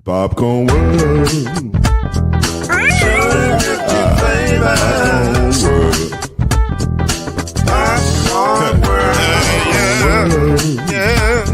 Popcorn World. Popcorn World. Yeah.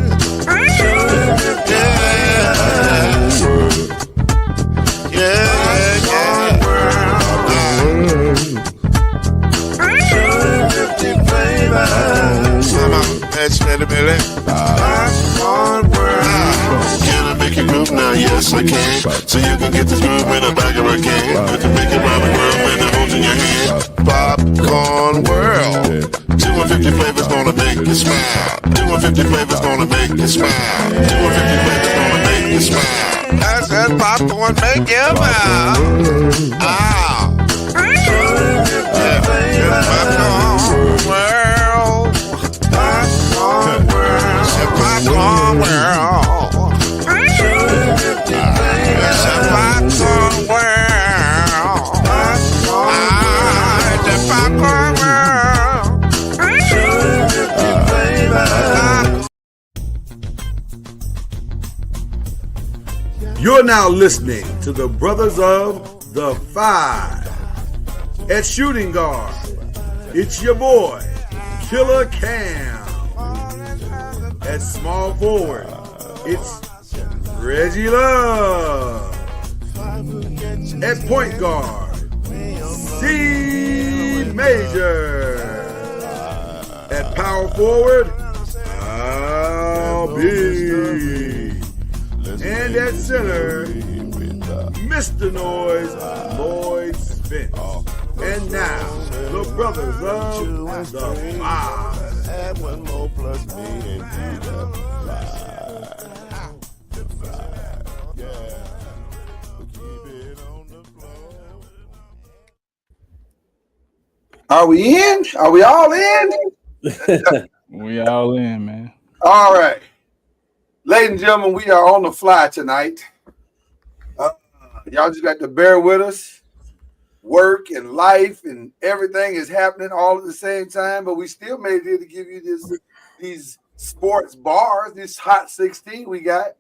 Can I make you groove now? Yes, I can. So you can get this groove in the back of a can. You can make it round the world when it holds in your hand. Popcorn World. 250 flavors gonna make you smile. 250 flavors gonna make you smile. 250 flavors gonna make you smile. I said popcorn make you smile. Ah. Popcorn World. Popcorn World. Popcorn World. Popcorn World. The Popcorn World. You're now listening to the Brothers of the Five. At shooting guard, it's your boy, Killer Cam. At small forward, it's Reggie Love. At point guard, C Major. At power forward, I'll be. And at center, Mr. Noise, Lloyd Spence. And now, the Brothers of the Five. Add one more plus me and do the five. Yeah. Keep it on the floor. Are we in? Are we all in? We all in, man. All right. Ladies and gentlemen, we are on the fly tonight. Y'all just got to bear with us. Work and life and everything is happening all at the same time, but we still made it here to give you these sports bars, this Hot 16 we got.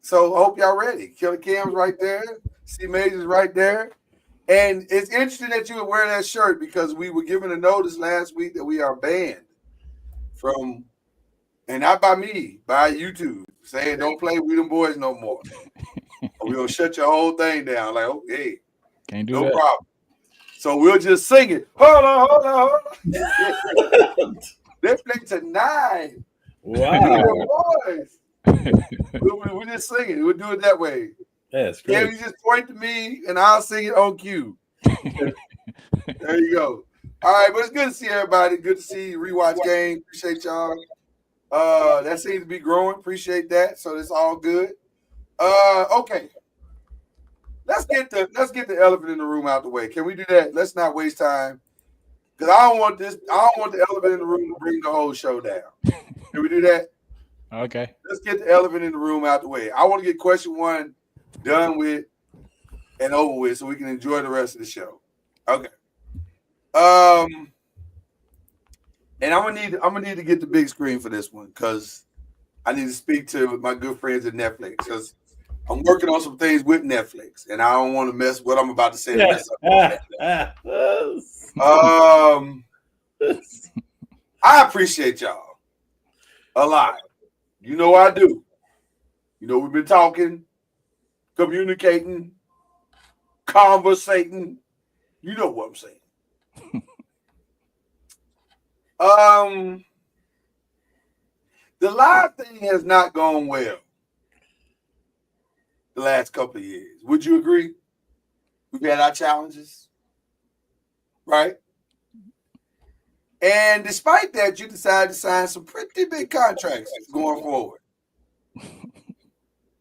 So I hope y'all ready. Killer Cam's right there. C Major's right there. And it's interesting that you would wear that shirt because we were given a notice last week that we are banned from, and not by me, by YouTube, saying don't play We Them Boys no more. We're going to shut your whole thing down. Like, okay, Can't do no that. problem. So we'll just sing it. Hold on. They play tonight. Wow. Boys. We'll just sing it. We'll do it that way. That's Yeah, great. you just point to me and I'll sing it on cue. There you go. All right, but it's good to see everybody. Good to see you. Rewatch game. Appreciate y'all. That seems to be growing. Appreciate that. So it's all good. Okay. Let's get the elephant in the room out the way. Can we do that? Let's not waste time. Because I don't want the elephant in the room to bring the whole show down. Can we do that? Okay. Let's get the elephant in the room out the way. I want to get question one done with and over with so we can enjoy the rest of the show. Okay. And I'm gonna need to get the big screen for this one because I need to speak to my good friends at Netflix because I'm working on some things with Netflix and I don't want to mess what I'm about to say. Mess up. I appreciate y'all a lot. You know I do. You know we've been talking, communicating, conversating. You know what I'm saying. The live thing has not gone well the last couple of years. Would you agree? We've had our challenges, right? And despite that, you decided to sign some pretty big contracts going forward.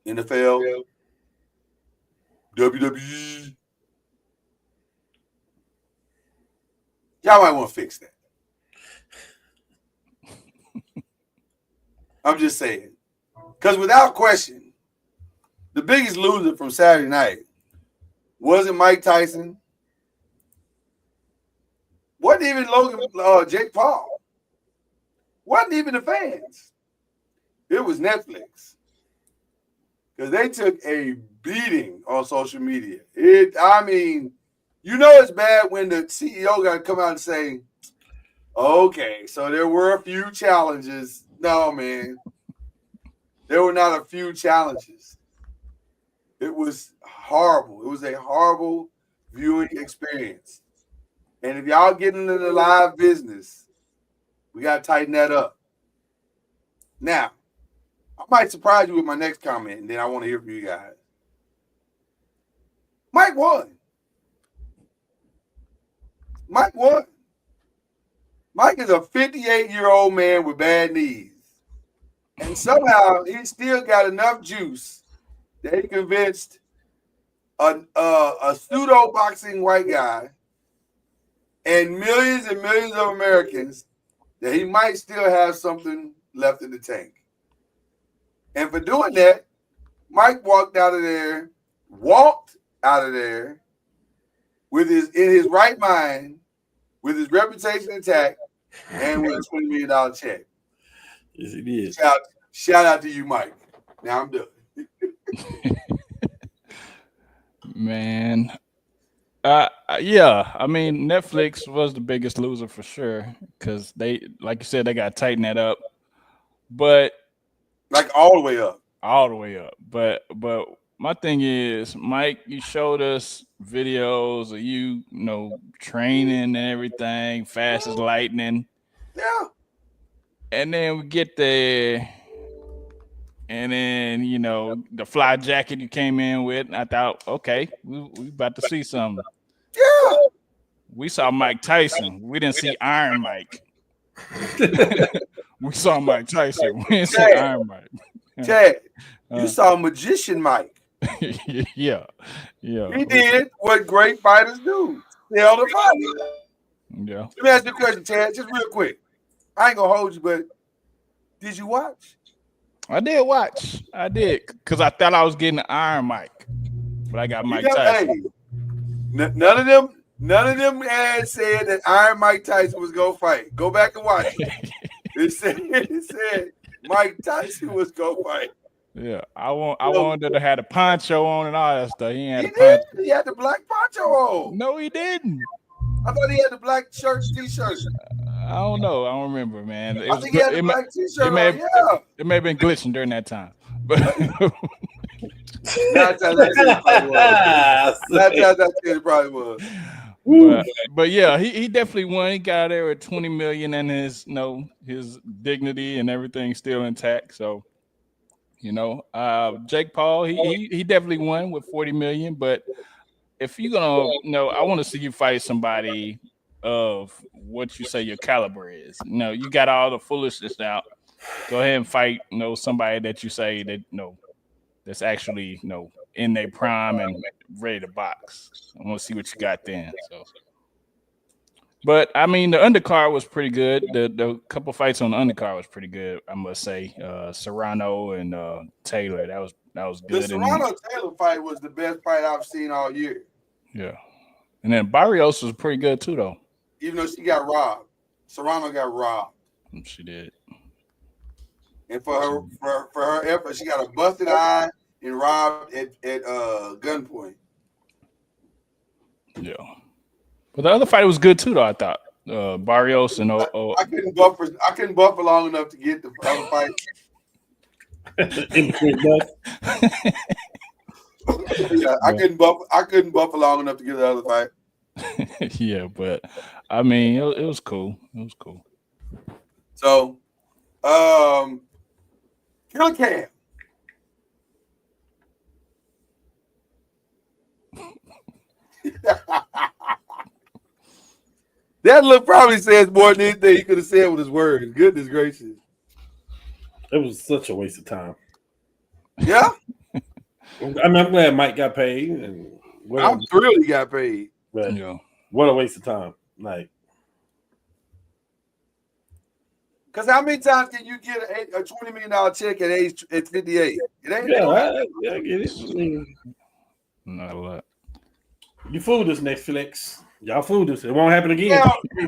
NFL, WWE. Y'all might want to fix that. I'm just saying. Because without question, the biggest loser from Saturday night wasn't Mike Tyson. Wasn't even Jake Paul. Wasn't even the fans. It was Netflix. because they took a beating on social media. It's bad when the CEO got to come out and say, okay, so there were a few challenges. No, man. There were not a few challenges. It was horrible. It was a horrible viewing experience. And if y'all get into the live business, we got to tighten that up. Now, I might surprise you with my next comment, and then I want to hear from you guys. Mike won. Mike is a 58-year-old man with bad knees. And somehow he still got enough juice that he convinced a pseudo boxing white guy and millions of Americans that he might still have something left in the tank. And for doing that, Mike walked out of there in his right mind, with his reputation intact, and with a $20 million check. Yes, he did. Shout out to you, Mike. Now I'm done. Man. Yeah, I mean, Netflix was the biggest loser for sure because they, like you said, they got to tighten that up. But like all the way up. But my thing is, Mike, you showed us videos of you training and everything, fast as lightning. Yeah. And then we get there, and then the fly jacket you came in with. And I thought, okay, we about to see something. Yeah. We saw Mike Tyson. We didn't see Iron Mike. We saw Mike Tyson. We didn't see Iron Mike. Chad, you saw Magician Mike. Yeah. He did what great fighters do. Sell the fight. Yeah. Let me ask you a question, Chad, just real quick. I ain't gonna hold you, but did you watch? I did watch. I did, because I thought I was getting the Iron Mike, but I got Mike Tyson. Hey, none of them ads said that Iron Mike Tyson was gonna fight. Go back and watch it. It said Mike Tyson was gonna fight. Yeah, I wanted to have the poncho on and all that stuff. He had He a poncho. did. He had the black poncho on. No, he didn't. I thought he had the black shirt, t-shirt. I don't know. I don't remember, man. I think he had the black t-shirt on. Yeah. It may have been glitching during that time, but That's it probably was. But yeah, he definitely won. He got there with 20 million and his his dignity and everything still intact. So Jake Paul, he definitely won with 40 million. But if you're gonna I want to see you fight somebody of what you say your caliber is. You got all the foolishness out. Go ahead and fight somebody that you say that that's actually in their prime and ready to box. I want to see what you got then. So, but I mean, the undercard was pretty good. The couple fights on the undercard was pretty good, I must say. Serrano and Taylor, that was good. The Serrano Taylor fight was the best fight I've seen all year. Yeah, and then Barrios was pretty good too, though. Even though she got robbed, Serrano got robbed. She did. And for her effort, she got a busted eye and robbed at gunpoint. Yeah, but the other fight was good too, though. I thought Barrios and I couldn't buff for long enough to get the other fight. Yeah, I couldn't buff for long enough to get the other fight. Yeah, but I mean, it was cool. It was cool. So, Killer Cam. That look probably says more than anything he could have said with his words. Goodness gracious. It was such a waste of time. Yeah. I'm glad Mike got paid. And I'm thrilled he got paid. But what a waste of time. Like, because how many times can you get a $20 million check at 58? It ain't I get it. Not a lot. You fooled us, Netflix. Y'all fooled us. It won't happen again.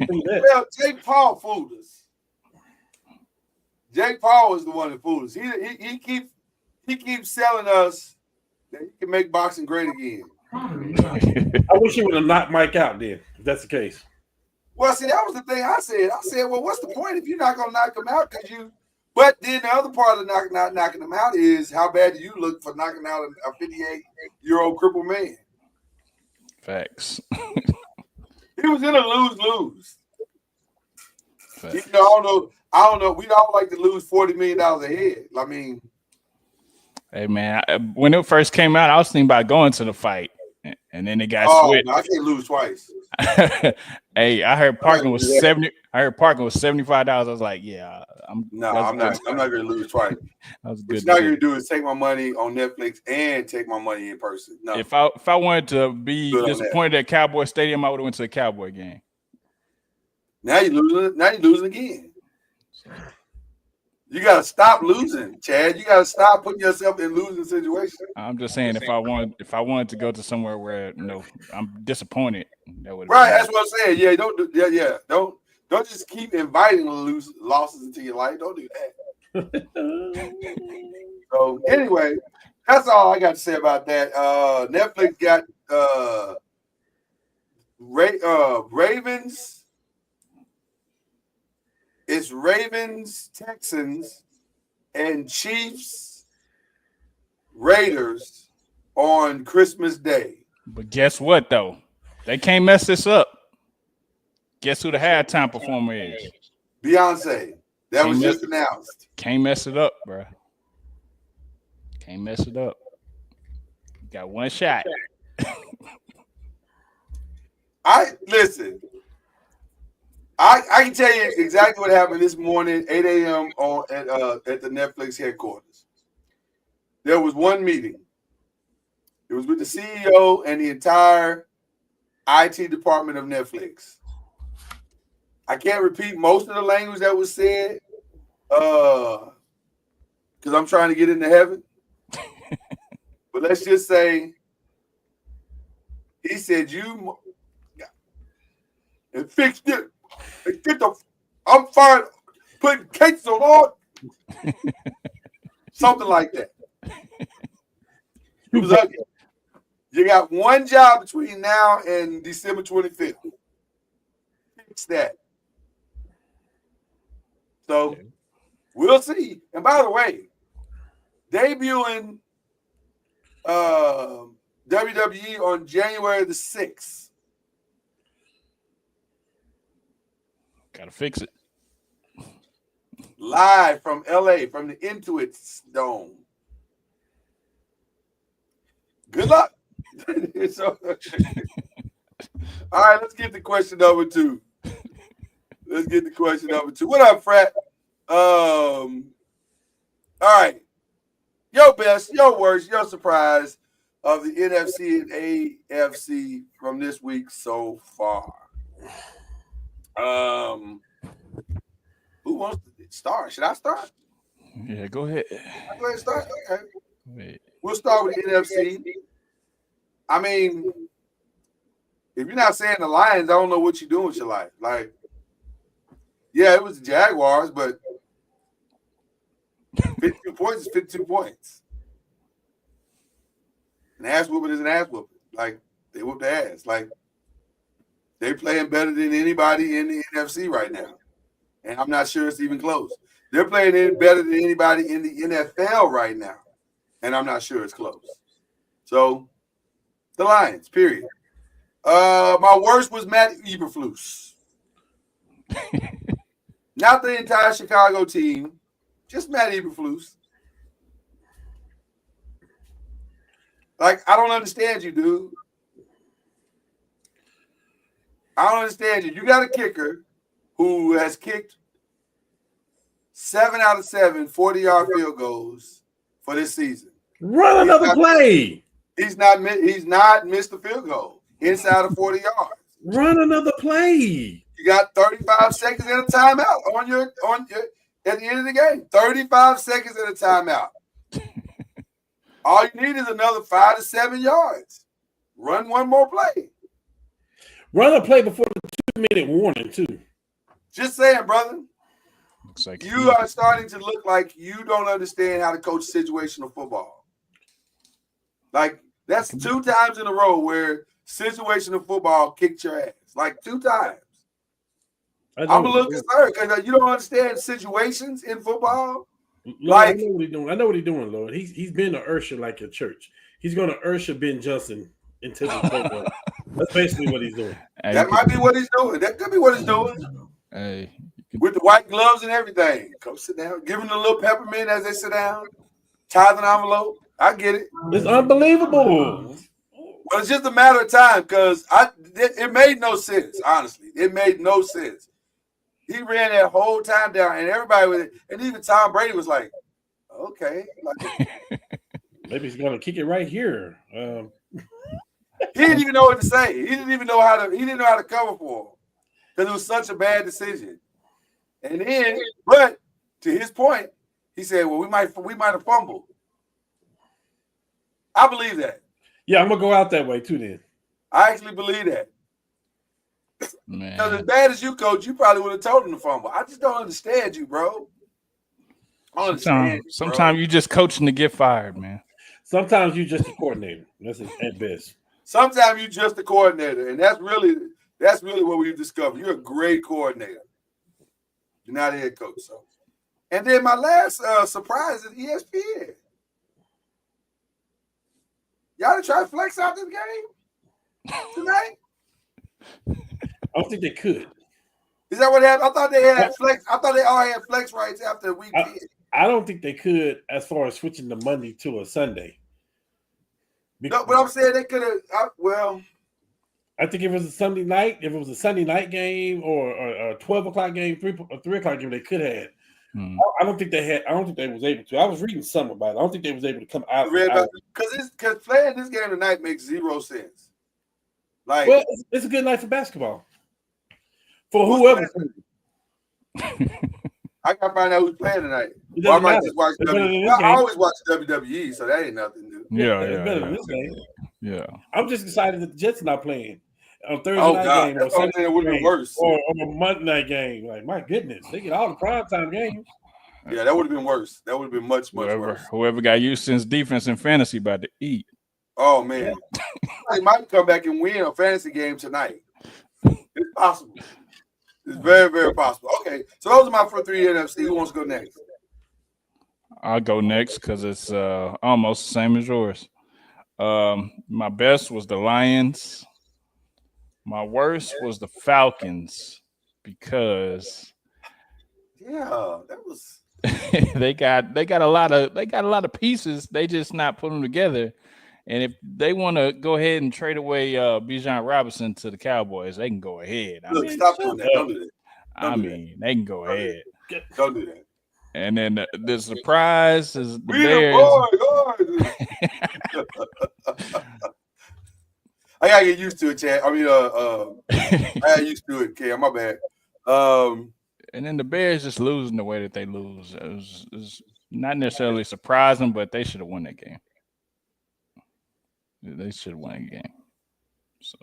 Well, Jake Paul fooled us. Jake Paul was the one that fooled us. He he keeps selling us that he can make boxing great again. I wish he would have knocked Mike out then, if that's the case. Well, see, that was the thing I said. I said, well, what's the point if you're not going to knock him out? But then the other part of not knocking him out is how bad do you look for knocking out a 58-year-old crippled man? Facts. He was in a lose-lose. You know, I don't know. We don't like to lose $40 million a head. I mean, hey man, when it first came out, I was thinking about going to the fight, and then it got switched. No, I can't lose twice. Hey, I heard parking was 70. I heard parking was $75. I was like, yeah, I'm not going to lose twice. That was What good. you're not going to do is take my money on Netflix and take my money in person. No. If I wanted to be disappointed at Cowboy Stadium, I would have went to a Cowboy game. Now you're losing again. You got to stop losing, Chad. You got to stop putting yourself in losing situations. I'm just saying, if I wanted to go to somewhere where I'm disappointed, that would right. That's what I'm saying. Yeah, don't just keep inviting losses into your life. Don't do that. So anyway, that's all I got to say about that. Netflix got Ravens. It's Ravens, Texans, and Chiefs, Raiders on Christmas Day. But guess what, though? They can't mess this up. Guess who the halftime performer is? Beyonce. That was just announced. Can't mess it up, bro. Can't mess it up. You got one shot. Listen. I can tell you exactly what happened this morning, 8 a.m. at the Netflix headquarters. There was one meeting. It was with the CEO and the entire IT department of Netflix. I can't repeat most of the language that was said because I'm trying to get into heaven. But let's just say he said, "You and fix it. I'm fired. Putting cakes on all." Something like that. It was ugly. You got one job between now and December 25th. Fix that. So we'll see. And by the way, debuting WWE on January the 6th. Gotta fix it. Live from LA, from the Intuit Dome. Good luck. So, all right, let's get to question number 2. What up, Frat? All right. Your best, your worst, your surprise of the NFC and AFC from this week so far. Who wants to start? Should I start? Yeah, go ahead. I'll go ahead and start. Okay. Wait. We'll start with the NFC. I mean, if you're not saying the Lions, I don't know what you're doing with your life. Like, yeah, it was the Jaguars, but 52 points is 52 points. An ass whooping is an ass whooping. Like, they whoop their ass. Like, they're playing better than anybody in the NFC right now. And I'm not sure it's even close. They're playing better than anybody in the NFL right now. And I'm not sure it's close. So, the Lions, period. My worst was Matt Eberflus. Not the entire Chicago team. Just Matt Eberflus. Like, I don't understand you, dude. I don't understand you. You got a kicker who has kicked 7 out of 7 40-yard field goals for this season. Run another play. He's not missed a field goal inside of 40 yards. Run another play. You got 35 seconds and a timeout on your at the end of the game. 35 seconds and a timeout. All you need is another 5 to 7 yards. Run one more play. Run a play before the 2-minute warning, too. Just saying, brother. Looks like you are starting to look like you don't understand how to coach situational football. Like, that's 2 times in a row where situational football kicked your ass. Like 2 times. I'm a little concerned because you don't understand situations in football. Lord, I know what he's doing. I know what he's doing, Lord. He's been an usher like your church. He's going to usher Ben Johnson into the program. That's basically what he's doing. That might be what he's doing. That could be what he's doing. Hey, with the white gloves and everything. Come sit down. Give them a little peppermint as they sit down. Tithe an envelope. I get it. It's unbelievable. But it's just a matter of time because it made no sense, honestly. It made no sense. He ran that whole time down, and everybody was, and even Tom Brady was like, okay. Like, maybe he's going to kick it right here. He didn't even know what to say. He didn't know how to cover for him because it was such a bad decision. And then, but to his point, he said, well, we might have fumbled. I believe that. Yeah, I'm gonna go out that way too. Then I actually believe that. Because as bad as you coach, you probably would have told him to fumble. I just don't understand you, bro. Sometimes you just coaching to get fired, man. Sometimes you just a coordinator. That's at best. Sometimes you just a coordinator, and that's really what we've discovered. You're a great coordinator. You're not a head coach. So, and then my last surprise is ESPN. Y'all done try to flex out this game tonight? I don't think they could. Is that what happened? I thought they had flex. I thought they all had flex rights after week 10. I don't think they could as far as switching the Monday to a Sunday. No, but I'm saying they could have. Well, I think if it was a Sunday night game or a 12 o'clock game, 3 o'clock game, they could have. I don't think they was able to. I was reading something about it. I don't think they was able to come out. Because playing this game tonight makes 0 sense. Like, well, it's a good night for basketball. For whoever. I gotta find out who's playing tonight. Well, I might just watch I always watch WWE, so that ain't nothing new. Yeah. I'm just excited that the Jets are not playing on Thursday night game or Sunday would have been worse. Or on a Monday night game. Like, my goodness, they get all the primetime games. Yeah, that would have been worse. That would have been much worse. Whoever got Houston's defense and fantasy about to eat. Oh man, they might come back and win a fantasy game tonight. It's possible. It's very, very possible. Okay, so those are my 3 NFC. Who wants to go next? I'll go next because it's almost the same as yours. My best was the Lions. My worst was the Falcons because that was they got a lot of pieces. They just not putting them together. And if they want to go ahead and trade away Bijan Robinson to the Cowboys, they can go ahead. Stop doing that. Don't do that. They can go ahead. Don't do that. And then the surprise is the Bears. I gotta get used to it, Chad. I mean, I got used to it, Cam. My bad. And then the Bears just losing the way that they lose. It was not necessarily surprising, but they should have won that game. They should have won a game. So,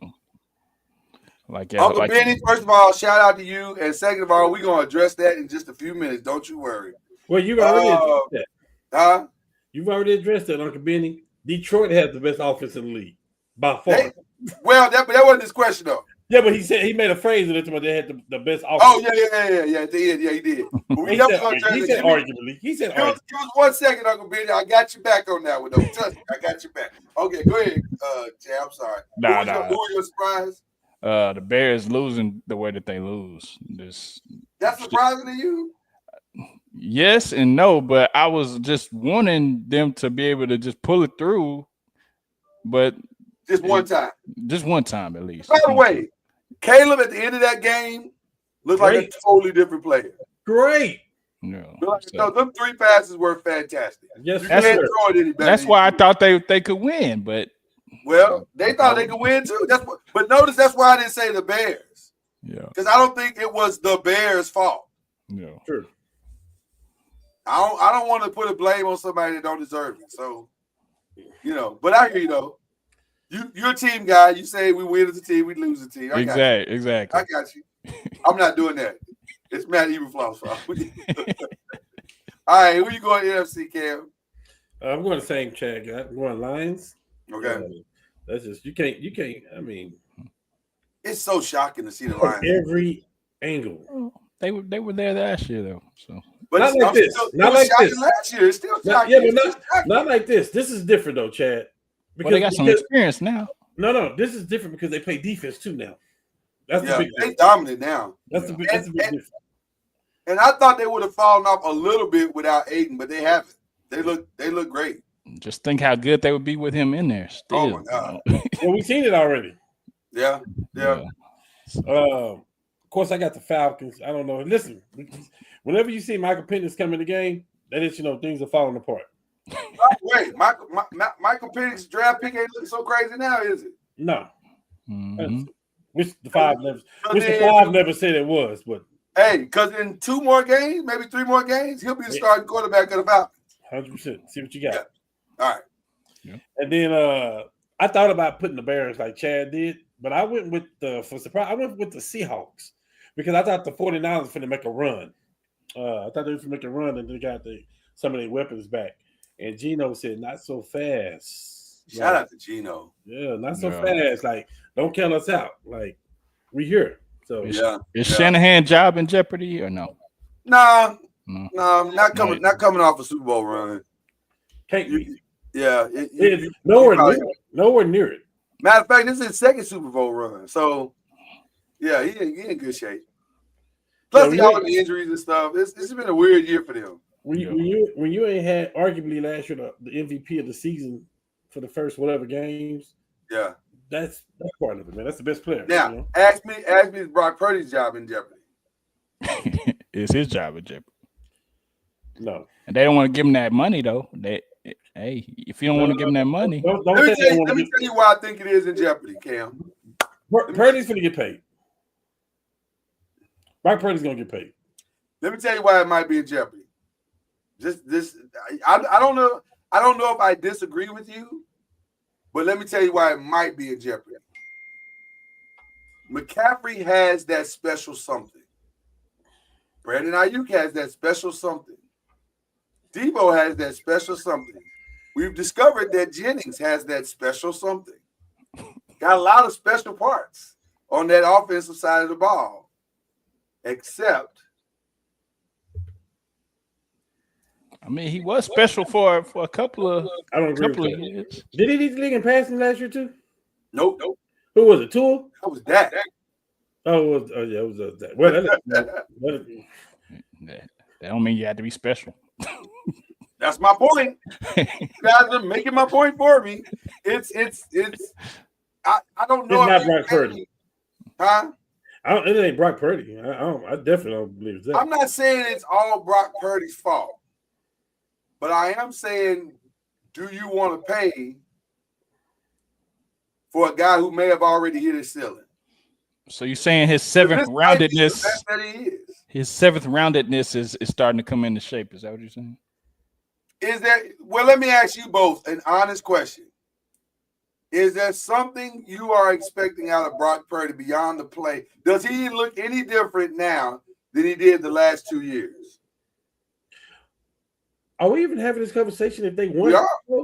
Uncle Benny, first of all, shout out to you. And second of all, we're going to address that in just a few minutes. Don't you worry. Well, you've already addressed that. Huh? You've already addressed that, Uncle Benny. Detroit has the best offense in the league by far. That wasn't his question, though. Yeah, but he said he made a phrase of it, but they had the best offense. Oh, yeah, he did. He said arguably. Give us 1 second, Uncle Benny. I got you back on that one, though. Trust me, I got you back. Okay, go ahead, Jay. I'm sorry. Who was your surprise? The Bears losing the way that they lose. That's surprising to you? Yes and no, but I was just wanting them to be able to just pull it through, but just one time. Just one time at least. By the way, Caleb at the end of that game looked like a totally different player. Great. No, them 3 passes were fantastic. Yes, that's why I thought they could win, but they thought they could win too. But notice that's why I didn't say the Bears. Yeah. Because I don't think it was the Bears' fault. Yeah. True. I don't want to put a blame on somebody that don't deserve it. So, but I hear you though. You're a team guy. You say we win as a team, we lose as a team. Exactly. I got you. I'm not doing that. It's Matt Eberflus fault. All right, who you going NFC, Cam? I'm going the same Chad. I'm going Lions. Okay. That's just you can't. I mean, It's so shocking to see the from Lions. every angle. They were there last year though. So, But not like this. Not like this. Last year, it's still shocking. Yeah, but not like this. This is different though, Chad. Because they got some experience now. No, this is different because they play defense too now. That's the big. They dominant now. That's the big difference. And I thought they would have fallen off a little bit without Aiden, but they haven't. They look great. Just think how good they would be with him in there. Still. Oh my God. Well, we've seen it already. Yeah. Of course, I got the Falcons. I don't know. Listen, whenever you see Michael Penix come in the game, that is, things are falling apart. Wait, Michael Penix draft pick ain't looking so crazy now, is it? No. Mm-hmm. Which the five never said it was, but hey, because in 2 more games, maybe 3 more games, he'll be the starting quarterback of the Falcons. 100%. See what you got. Yeah. All right. Yeah. And then I thought about putting the Bears like Chad did, but I went with the Seahawks because I thought the 49ers were going to make a run. I thought they were going to make a run, and they got some of their weapons back. And Gino said, "Not so fast." Shout out to Gino. Yeah, not so fast. Like, don't count us out. Like, we here. So is Shanahan's job in jeopardy or no? No, not coming off a Super Bowl run. Can't be. Yeah, nowhere near it. Matter of fact, this is his 2nd Super Bowl run. So, yeah, he in good shape. Plus, all the injuries and stuff. It's been a weird year for them. When you ain't had arguably last year the MVP of the season for the first whatever games. Yeah, that's part of it, man. That's the best player. Now, ask me, is Brock Purdy's job in jeopardy? Is his job in jeopardy? No, and they don't want to give him that money though. Hey, if you don't want to give him that money, let me tell you why I think it is in jeopardy, Cam. Purdy's going to get paid. Brock Purdy's going to get paid. Let me tell you why it might be in jeopardy. I don't know. I don't know if I disagree with you, but let me tell you why it might be in jeopardy. McCaffrey has that special something. Brandon Ayuk has that special something. Debo has that special something. We've discovered that Jennings has that special something. Got a lot of special parts on that offensive side of the ball, except. I mean, he was special for a couple of years. Did he lead the league in passing last year too? Nope. Who was it? Tua? That was that. It was that. Well, that don't mean you had to be special. That's my point. You guys are making my point for me. It's. I don't know. It's not Brock Purdy. Huh? It ain't Brock Purdy. I definitely don't believe that. I'm not saying it's all Brock Purdy's fault, but I am saying, do you want to pay for a guy who may have already hit his ceiling? So you're saying his 7th roundedness? That he is. His 7th roundedness is starting to come into shape. Is that what you're saying? Is that well? Let me ask you both an honest question. Is there something you are expecting out of Brock Purdy beyond the play? Does he look any different now than he did the last 2 years? Are we even having this conversation if they won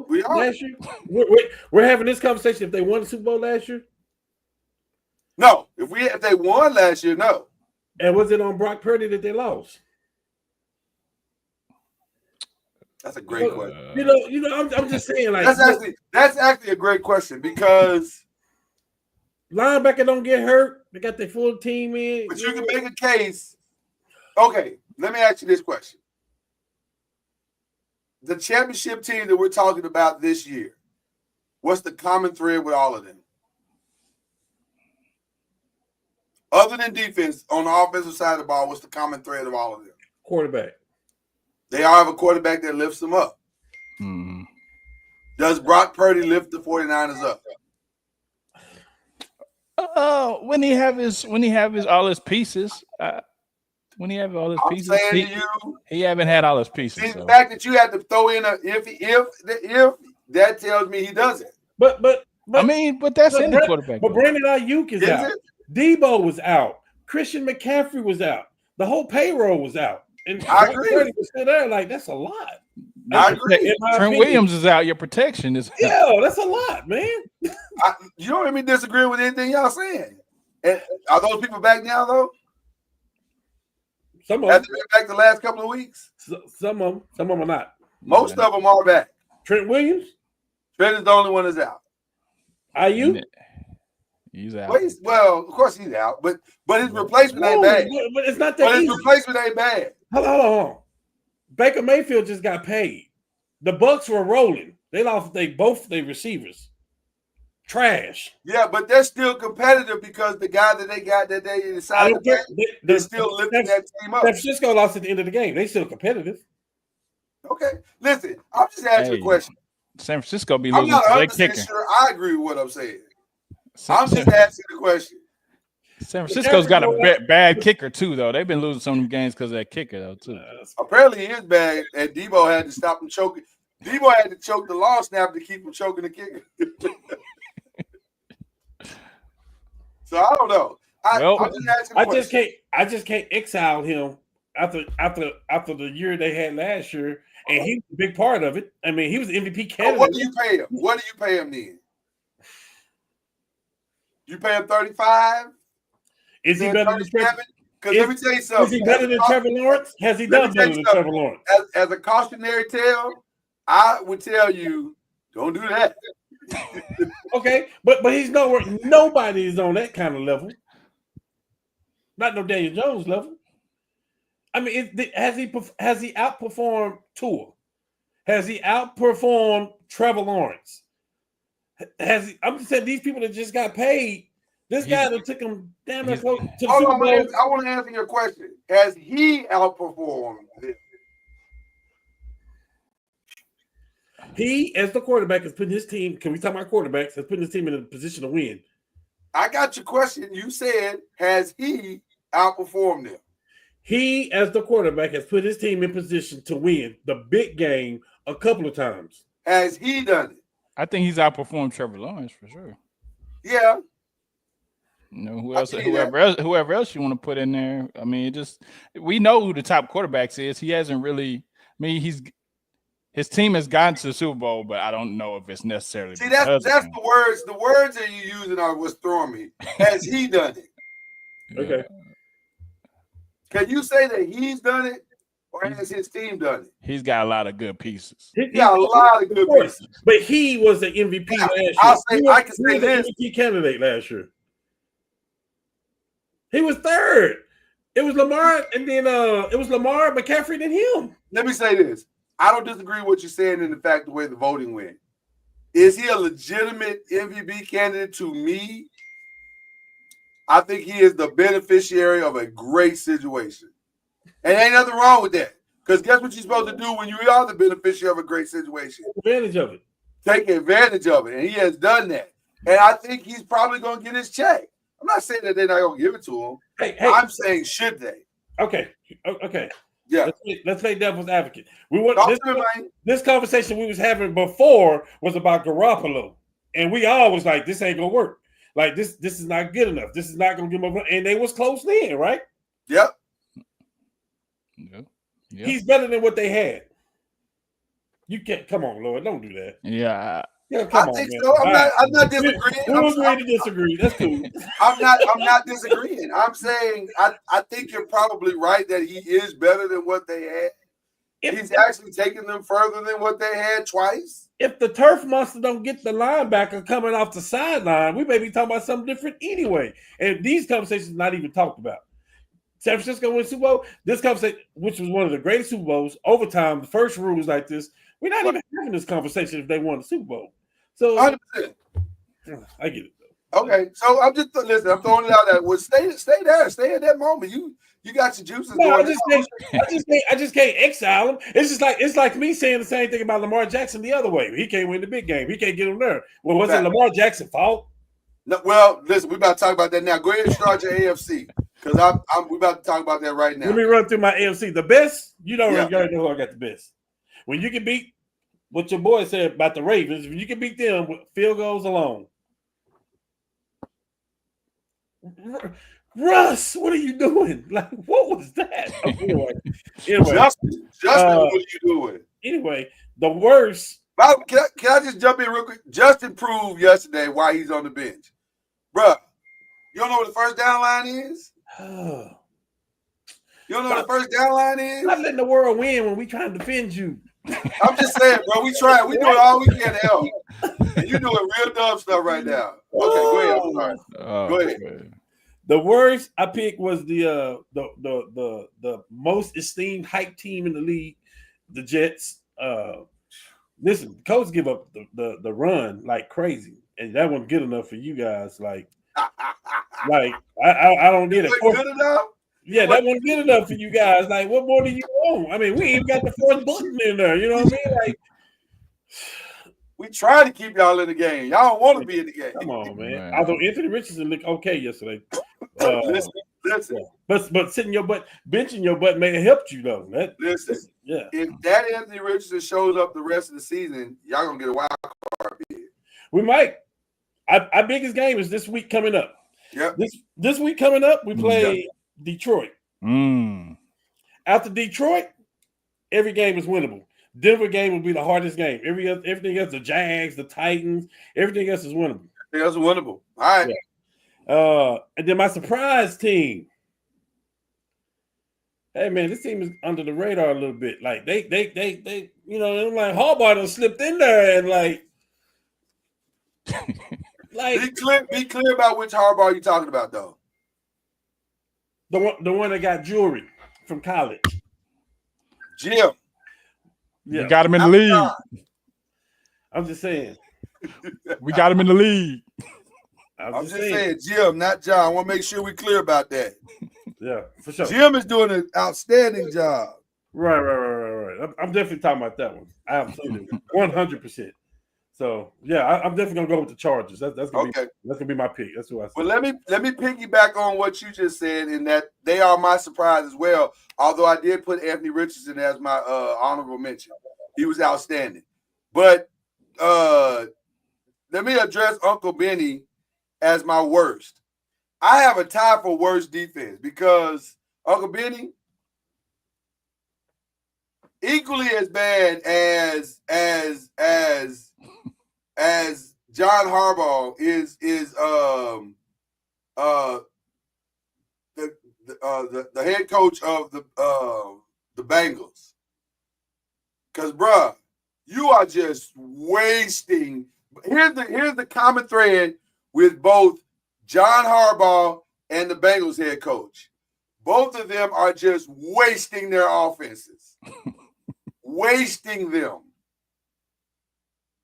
we are. last year? We're having this conversation if they won the Super Bowl last year? No. If they won last year, no. And was it on Brock Purdy that they lost? That's a great question. I'm just saying, like that's actually a great question because linebacker don't get hurt. They got their full team in. But you can make a case. Okay, let me ask you this question. The championship team that we're talking about this year, what's the common thread with all of them? Other than defense, on the offensive side of the ball, what's the common thread of all of them? Quarterback. They all have a quarterback that lifts them up. Hmm. Does Brock Purdy lift the 49ers up? When he have all his pieces. When he have all his pieces, I'm saying to you, he haven't had all his pieces. The fact that you have to throw in a if that tells me he doesn't. But that's any quarterback. But Brandon Ayuk is out. Debo was out. Christian McCaffrey was out. the whole payroll was out. And I agree. Brady was still there, like that's a lot. I agree. Trent Williams is out. Your protection is yeah, that's a lot, man. You don't hear me disagree with anything y'all saying. And are those people back now though? Some of Have them, they been back the last couple of weeks? some of them are not. Most of them are back. Trent Williams, Trent is the only one that's out. IU, he's out. Well, of course he's out, but his replacement ain't bad. But it's not that But his easy. replacement ain't bad. Hold on. Baker Mayfield just got paid. The Bucks were rolling. They lost both their receivers. Trash. Yeah, but they're still competitive because the guy that they got that they decided to pay, they're still lifting that team up. San Francisco lost at the end of the game. They still competitive. Okay, listen, I'm just asking a question. San Francisco be I'm losing not to their 100% kicker. sure I agree with what I'm saying. I'm just asking the question. San Francisco's got a bad kicker too, though. They've been losing some of them games because of that kicker, though, too. Apparently, he is bad, and Debo had to stop him choking. Debo had to choke the long snap to keep him choking the kicker. So I don't know. I just can't exile him after the year they had last year, and he was a big part of it. I mean, he was MVP candidate. What do you pay him? What do you pay him then? You pay him 35? Is he better than Trevor? Because let me tell you something. Is he better than Trevor Lawrence? Has he done better than Trevor Lawrence? As a cautionary tale, I would tell you, don't do that. Okay, but he's nowhere. Nobody is on that kind of level. Not no Daniel Jones level. I mean, has he outperformed Tua? Has he outperformed Trevor Lawrence? I'm just saying these people that just got paid. This guy that took him damn near close to the Super Bowl. I want to answer your question. Has he outperformed this? He, as the quarterback, is putting his team. Can we talk about quarterbacks? Has putting his team in a position to win. I got your question. You said, has he outperformed them? He, as the quarterback, has put his team in position to win the big game a couple of times. Has he done it? I think he's outperformed Trevor Lawrence for sure. Yeah. You know, whoever else you want to put in there. I mean, we know who the top quarterbacks is. He hasn't really. I mean, his team has gotten to the Super Bowl, but I don't know if it's necessarily. See, that's the words. The words that you're using are what's throwing me. Has he done it? Okay. Can you say that he's done it, or has his team done it? He's got a lot of good pieces. He's got a lot of good pieces. But he was the MVP last year. I can say this. MVP candidate last year. He was third. It was Lamar, and then it was Lamar, McCaffrey, and him. Let me say this. I don't disagree with what you're saying in the fact the way the voting went. Is he a legitimate MVP candidate to me? I think he is the beneficiary of a great situation. And ain't nothing wrong with that. Because guess what you're supposed to do when you are the beneficiary of a great situation? Take advantage of it. Take advantage of it. And he has done that. And I think he's probably going to get his check. I'm not saying that they're not going to give it to him. Hey. I'm saying should they? Okay. Yeah. Let's play devil's advocate. This conversation we was having before was about Garoppolo. And we all was like, this ain't going to work. Like, this is not good enough. This is not going to give him a – and they was close then, right? Yep. Yep. He's better than what they had. You can't – come on, Lord. Don't do that. Yeah. Come on, think man. So. I'm not disagreeing. We'll agree to disagree. That's cool. I'm not disagreeing. I'm saying I think you're probably right that he is better than what they had. He's actually taken them further than what they had twice. If the turf monster don't get the linebacker coming off the sideline, we may be talking about something different anyway. And these conversations are not even talked about. San Francisco win Super Bowl. This conversation, which was one of the greatest Super Bowls, overtime, the first rule was like this. We're not even having this conversation if they won the Super Bowl. So 100%. I get it. Okay, so I'm just listen. I'm throwing it out there. Well, stay there. Stay at that moment. You got your juices. No, I just can't exile him. It's like me saying the same thing about Lamar Jackson the other way. He can't win the big game. He can't get him there. Well, was it Lamar Jackson's fault? No, well, listen, we're about to talk about that now. Go ahead and start your AFC because we're about to talk about that right now. Let me run through my AFC. The best, you already know who I got the best. When you can beat what your boy said about the Ravens, when you can beat them with field goals alone. Russ, what are you doing? Like, what was that? Anyway, Justin, what are you doing? Anyway, the worst. Can I just jump in real quick? Justin proved yesterday why he's on the bench. Bruh, you don't know what the first down line is? You don't know what the first down line is? Not letting the world win when we trying to defend you. I'm just saying, bro. We try. We doing all we can to help. And you doing real dumb stuff right now. Okay, go ahead. I'm sorry. Go ahead. Man. The worst I picked was the most esteemed hype team in the league, the Jets. Listen, coach give up the run like crazy, and that wasn't good enough for you guys. Like I don't get it. Good enough? Yeah, that wasn't good enough for you guys. Like, what more do you want? I mean, we ain't even got the fourth button in there. You know what I mean? Like, we try to keep y'all in the game. Y'all don't want to be in the game. Come on, man. Although Anthony Richardson looked okay yesterday. Listen. But sitting your butt, benching your butt may have helped you though. Listen. Yeah. If that Anthony Richardson shows up the rest of the season, y'all gonna get a wild card bid. We might. Our biggest game is this week coming up. Yep. This week coming up, we play Detroit. Mm. After Detroit, every game is winnable. Denver game will be the hardest game. Everything else, the Jags, the Titans, everything else is winnable. Everything else is winnable. All right. Yeah. And then my surprise team. Hey man, this team is under the radar a little bit. Like they you know, they're like Harbaugh done slipped in there and like be clear about which Harbaugh you're talking about though. The one that got jewelry from college. Jim. We got him in the league. I'm just saying. We got him in the league. I'm just saying, Jim, not John. I want to make sure we're clear about that. Yeah, for sure. Jim is doing an outstanding job. Right. I'm definitely talking about that one. Absolutely, 100%. So yeah, I'm definitely gonna go with the Chargers. That's gonna be my pick. That's what I said. Well, let me piggyback on what you just said, in that they are my surprise as well. Although I did put Anthony Richardson as my honorable mention, he was outstanding. But let me address Uncle Benny as my worst. I have a tie for worst defense because Uncle Benny, equally as bad as John Harbaugh is the head coach of the Bengals. Because bruh, you are just wasting. Here's the common thread with both John Harbaugh and the Bengals head coach. Both of them are just wasting their offenses. Wasting them.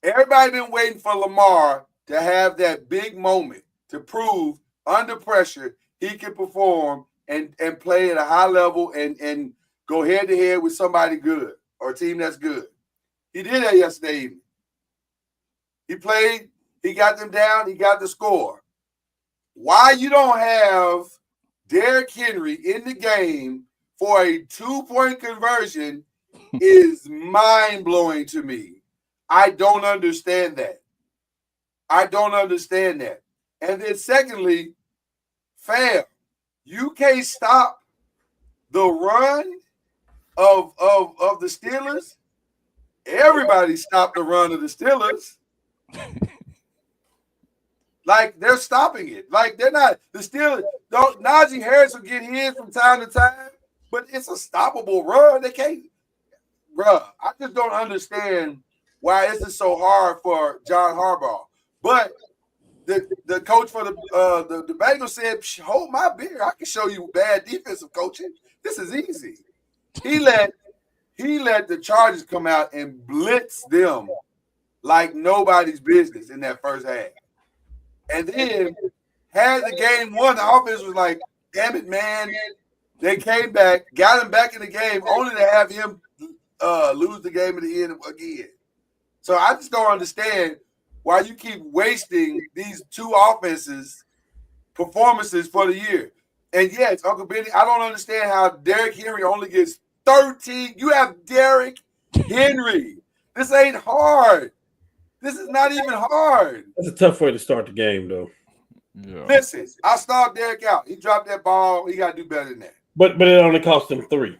Everybody been waiting for Lamar to have that big moment to prove under pressure he can perform and play at a high level and go head-to-head with somebody good or a team that's good. He did that yesterday evening. He played, he got them down, he got the score. Why you don't have Derrick Henry in the game for a 2-point conversion is mind-blowing to me. I don't understand that. And then secondly, fam, you can't stop the run of the Steelers. Everybody stopped the run of the Steelers. Like, they're stopping it. Like, they're not. The Steelers, Najee Harris will get his from time to time, but it's a stoppable run. They can't. Bruh, I just don't understand why this is so hard for John Harbaugh. But the coach for the Bengals said, hold my beer. I can show you bad defensive coaching. This is easy. He let the Chargers come out and blitz them like nobody's business in that first half. And then had the game won, the offense was like, damn it, man. They came back, got him back in the game, only to have him lose the game at the end again. So I just don't understand why you keep wasting these two performances for the year. And yes, Uncle Benny, I don't understand how Derrick Henry only gets 13. You have Derrick Henry. This ain't hard. This is not even hard. That's a tough way to start the game, though. Yeah. Listen, I started Derek out. He dropped that ball. He got to do better than that. But it only cost him 3.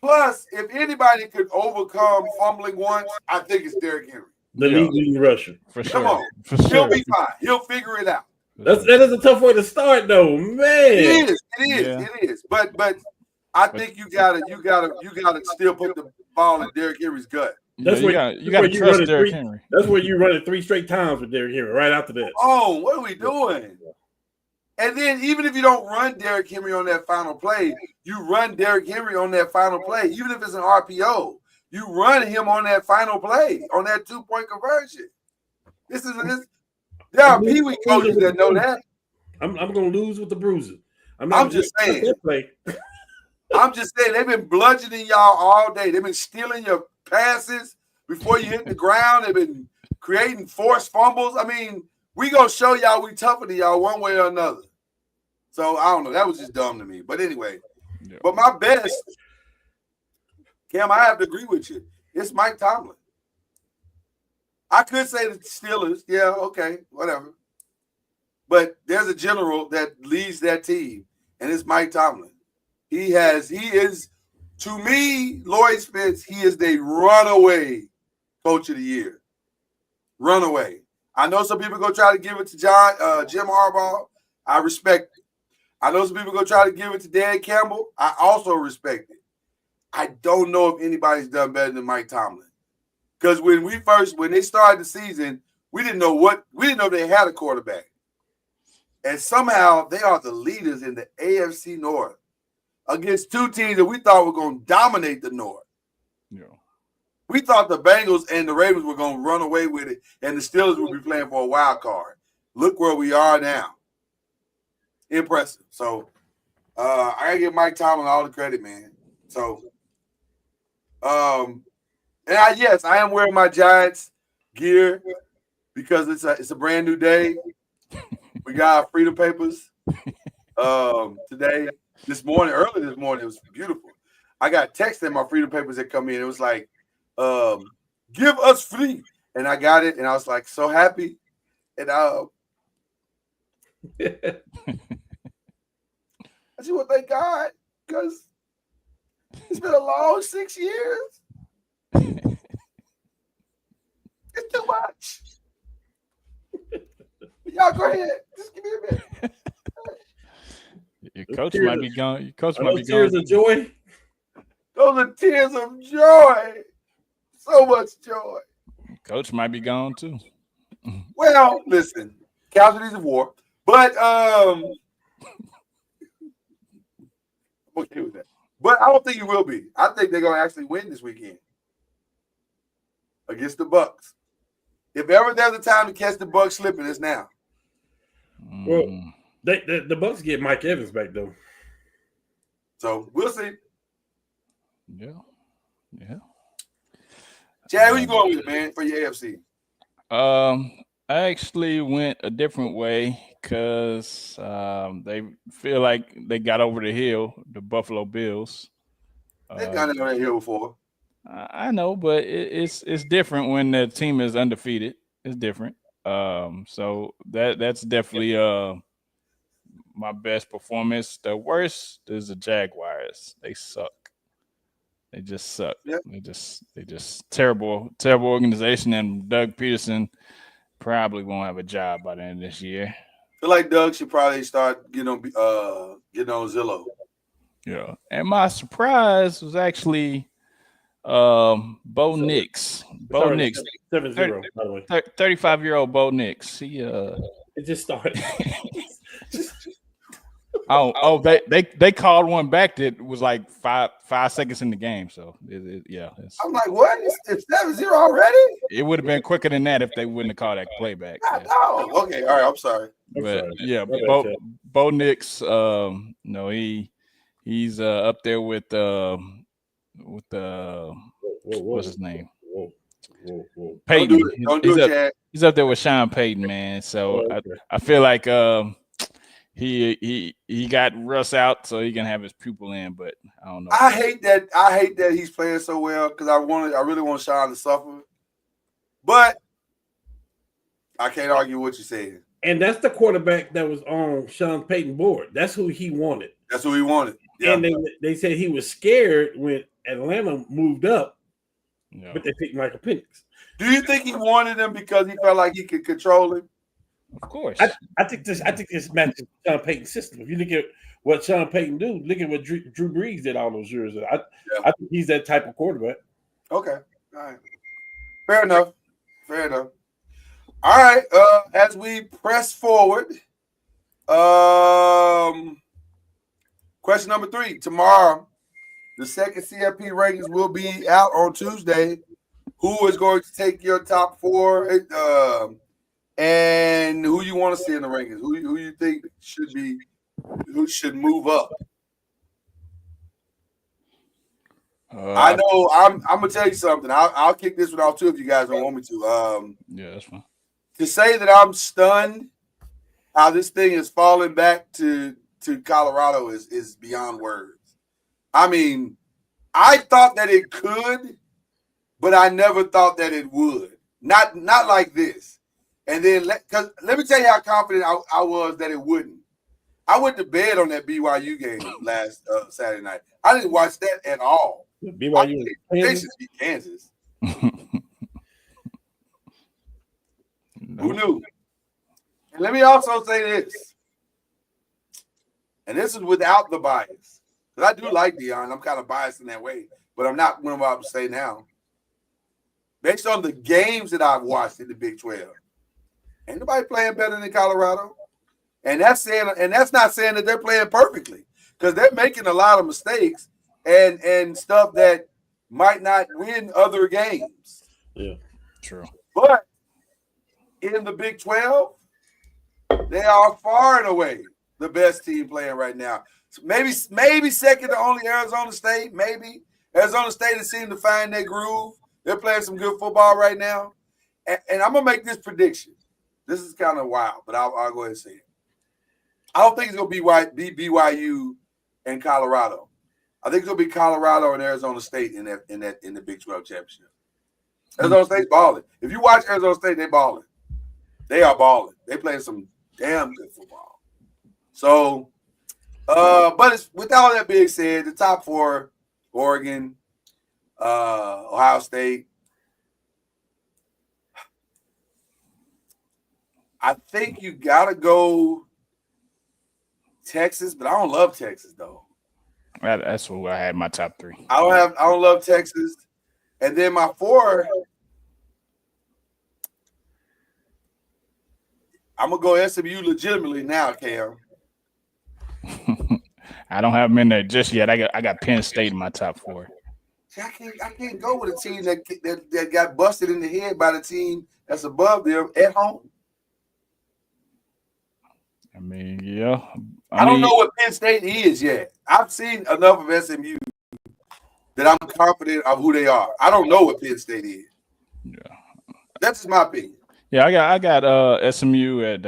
Plus, if anybody could overcome fumbling once, I think it's Derrick Henry. The leading rusher. For sure. Come on. For He'll sure. be fine. He'll figure it out. That is a tough way to start, though, man. It Yeah. is. But I think you gotta still put the ball in Derrick Henry's gut. That's Yeah, you got to trust Derrick Henry. That's where you run it 3 straight times with Derrick Henry right after that. Oh, what are we doing? And then even if you don't run Derrick Henry on that final play, you run Derrick Henry on that final play. Even if it's an RPO, you run him on that final play, on that 2-point conversion. There are Pee Wee coaches that know that. I'm going to lose with the bruiser. I'm just saying. I'm just saying they've been bludgeoning y'all all day. They've been stealing your passes before you hit the ground. They've been creating forced fumbles. I mean, we gonna show y'all we tougher than y'all one way or another. So I don't know. That was just dumb to me. But anyway, but my best, Cam, I have to agree with you. It's Mike Tomlin. I could say the Steelers. Yeah, okay, whatever. But there's a general that leads that team, and it's Mike Tomlin. He is, to me, Lloyd Spence, he is the runaway coach of the year. Runaway. I know some people go try to give it to Jim Harbaugh. I respect it. I know some people go try to give it to Dan Campbell. I also respect it. I don't know if anybody's done better than Mike Tomlin. Because when they started the season, we didn't know if they had a quarterback. And somehow they are the leaders in the AFC North against 2 teams that we thought were going to dominate the North. Yeah. We thought the Bengals and the Ravens were going to run away with it, and the Steelers would be playing for a wild card. Look where we are now. Impressive. So I got to give Mike Tomlin all the credit, man. So, yes, I am wearing my Giants gear because it's a brand new day. We got our freedom papers today. Early this morning, it was beautiful. I got text in my freedom papers that come in. It was like, give us free. And I got it, and I was like so happy. And I just want to thank God because it's been a long 6 years. It's too much. Y'all go ahead. Just give me a minute. Your coach might be gone. Your coach might be gone. Tears of joy. Those are tears of joy. So much joy. Coach might be gone too. Well, listen, casualties of war, but I'm okay with that. But I don't think it will be. I think they're gonna actually win this weekend against the Bucks. If ever there's a time to catch the Bucks slipping, it's now. Well, the Bucks get Mike Evans back though, so we'll see. Yeah. Chad, who you going with, man, for your AFC? I actually went a different way because they feel like they got over the hill, the Buffalo Bills. They've got over that hill before. I know, but it's different when the team is undefeated. It's different. So that's definitely my best performance. The worst is the Jaguars. They suck. They just suck. Yep. They just terrible organization, and Doug Peterson probably won't have a job by the end of this year. I feel like Doug should probably start getting on Zillow. Yeah. And my surprise was actually Bo Nix. Bo Nix. 7-0, by the way. 35-year-old Bo Nix. He It just started. they called one back that was like five seconds in the game. So I'm like, what? It's 7-0 already? It would have been quicker than that if they wouldn't have called that play back. Oh, okay. All right. I'm sorry. But Bo Nix, he's up there with what's his name? Whoa. Peyton. Don't do it, Chad. He's up there with Sean Payton, man. So I feel like he got Russ out so he can have his pupil in, but I don't know. I hate that he's playing so well because I really want Sean to suffer. But I can't argue what you're saying. And that's the quarterback that was on Sean Payton's board. That's who he wanted. That's who he wanted. Yeah. And they said he was scared when Atlanta moved up, but they picked Michael Penix. Do you think he wanted him because he felt like he could control him? Of course. I think this matches Sean Payton's system. If you look at what Sean Payton do, look at what Drew Brees did all those years. I think he's that type of quarterback. Okay. All right. Fair enough. All right. As we press forward, question number 3. Tomorrow, the second CFP rankings will be out on Tuesday. Who is going to take your top 4 and who you want to see in the rankings? Who you think who should move up? I know I'm gonna tell you something. I'll kick this one off too if you guys don't want me to. Yeah, that's fine. To say that I'm stunned how this thing is falling back to Colorado is beyond words. I mean, I thought that it could, but I never thought that it would. Not like this. And then let me tell you how confident I was that it wouldn't. I went to bed on that BYU game last Saturday night. I didn't watch that at all. BYU Kansas. Who knew? And let me also say this, and this is without the bias, because I do like Deion. I'm kind of biased in that way, but I'm not what I'm about to say now. Based on the games that I've watched in the Big 12, ain't nobody playing better than Colorado. And that's not saying that they're playing perfectly, because they're making a lot of mistakes and stuff that might not win other games. Yeah, true. But in the Big 12, they are far and away the best team playing right now. So maybe second to only Arizona State. Maybe Arizona State has seemed to find their groove. They're playing some good football right now. And I'm going to make this prediction. This is kind of wild, but I'll go ahead and say it. I don't think it's going to be BYU and Colorado. I think it's going to be Colorado and Arizona State in the Big 12 championship. Arizona State's balling. If you watch Arizona State, they're balling. They are balling. They're playing some damn good football. So, but it's, with all that being said, the top 4, Oregon, Ohio State. I think you got to go Texas, but I don't love Texas though. That's who I had my top 3. I don't love Texas. And then my 4, I'm gonna go SMU legitimately now, Cam. I don't have them in there just yet. I got Penn State in my top 4. See, I can't go with a team that got busted in the head by the team that's above them at home. I mean, yeah. I don't know what Penn State is yet. I've seen enough of SMU that I'm confident of who they are. I don't know what Penn State is. Yeah, that's just my opinion. Yeah, I got SMU at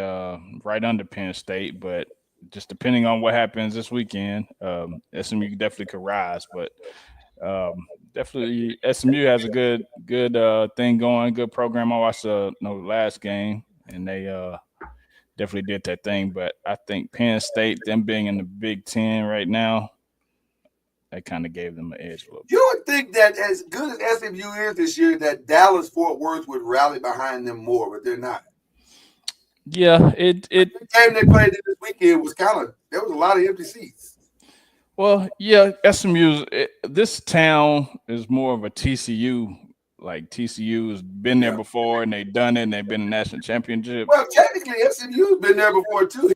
right under Penn State, but just depending on what happens this weekend, SMU definitely could rise. But definitely SMU has a good thing going, good program. I watched the last game, and they definitely did that thing. But I think Penn State, them being in the Big Ten right now, that kind of gave them an edge a little bit. You would think that as good as SMU is this year, that Dallas-Fort Worth would rally behind them more, but they're not. Yeah, the game they played this weekend was there was a lot of empty seats. Well, yeah, SMU, this town is more of a TCU. Like TCU has been there before, and they've done it, and they've been in national championship. Well, technically, SMU's been there before too.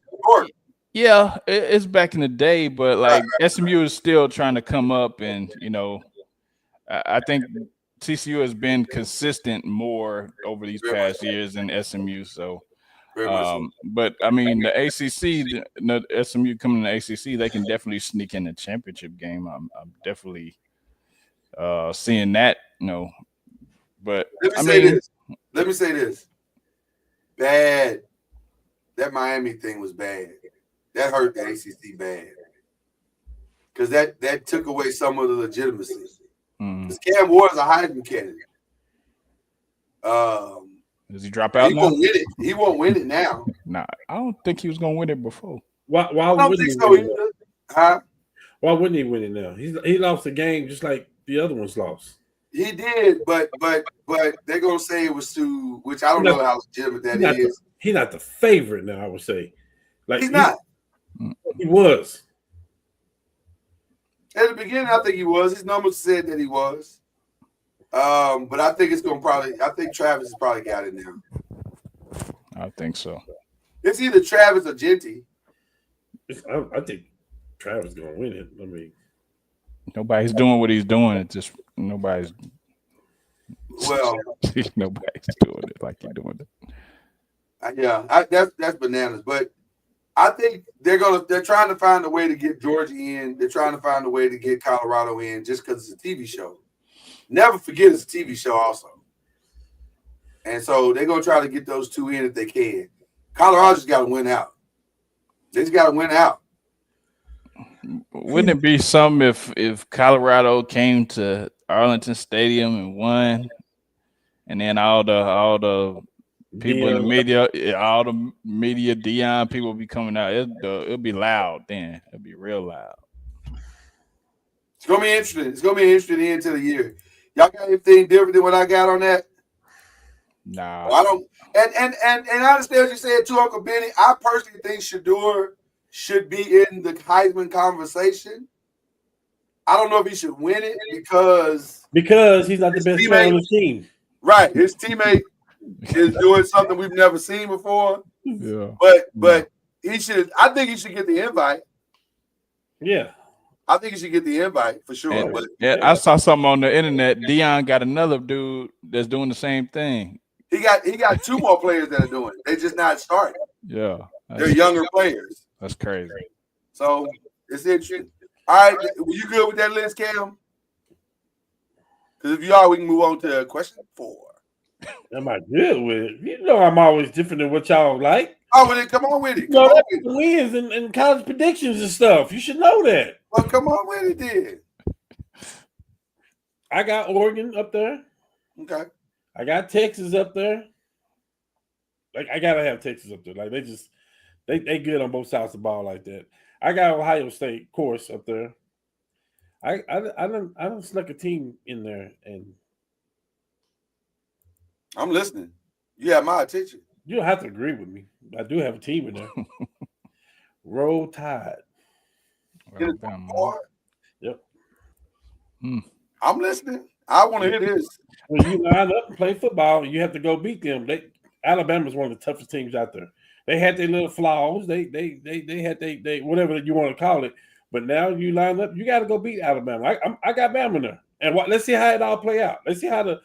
Yeah, it's back in the day, but like SMU is still trying to come up, and I think TCU has been consistent more over these past years than SMU. So, but I mean, the ACC, the SMU coming to the ACC, they can definitely sneak in the championship game. I'm definitely seeing that. But Let me say this. Bad. That Miami thing was bad. That hurt the ACC bad. Because that took away some of the legitimacy. Because Cam Ward is a Heisman candidate. Does he drop out he now? Won't win it. He won't win it now. Nah, I don't think he was gonna win it before. Why I don't wouldn't think he so win it? either. Huh? Why wouldn't he win it now? He lost the game just like the other ones lost. He did, but they're gonna say it was to, which I don't know how legitimate that is. He's not the favorite now. I would say, like He's not. He was At the beginning. I think he was. His numbers said that he was. But I think it's gonna I think Travis has probably got it now. I think so. It's either Travis or Genty. I think Travis is gonna win it. I mean, nobody's doing what he's doing. It's just nobody's. Well, nobody's doing it like he's doing it. Yeah, that's bananas. But I think they're trying to find a way to get Georgia in. They're trying to find a way to get Colorado in just because it's a TV show. Never forget it's a TV show also. And so they're gonna try to get those two in if they can. Colorado just got to win out. They just got to win out. Wouldn't it be something if Colorado came to Arlington Stadium and won, and then all the people in the media, all the media, Dion people be coming out. It'll be loud then. It'll be real loud. It's gonna be interesting. It's gonna be an interesting end to the year. Y'all got anything different than what I got on that? Nah, I don't. And I understand what you said too, Uncle Benny. I personally think Shedeur should be in the Heisman conversation. I don't know if he should win it because he's not the best player on the team. Right, his teammate is doing something we've never seen before. Yeah, but he should. I think he should get the invite. Yeah. I think he should get the invite for sure. And, but I saw something on the internet. Dion got another dude that's doing the same thing. He got two more players that are doing it. They're just not starting. Yeah, they're younger players. That's crazy. So it's interesting. All right, you good with that list, Cam? Because if you are, we can move on to question 4. Am I good with it? You know I'm always different than what y'all like. Oh, well, then come on with it. Come on with wins and college predictions and stuff. You should know that. Well, come on with it then. I got Oregon up there. Okay. I got Texas up there. Like I gotta have Texas up there. Like they good on both sides of the ball like that. I got Ohio State, of course, up there. I don't snuck a team in there, and I'm listening. You have my attention. You don't have to agree with me. I do have a team in there. Roll Tide. Yep. I'm listening. I want to hear this. When you line up and play football, you have to go beat them. Alabama's one of the toughest teams out there. They had their little flaws. They had they whatever you want to call it. But now you line up, you got to go beat Alabama. I got Bama in there, and let's see how it all play out. Let's see how the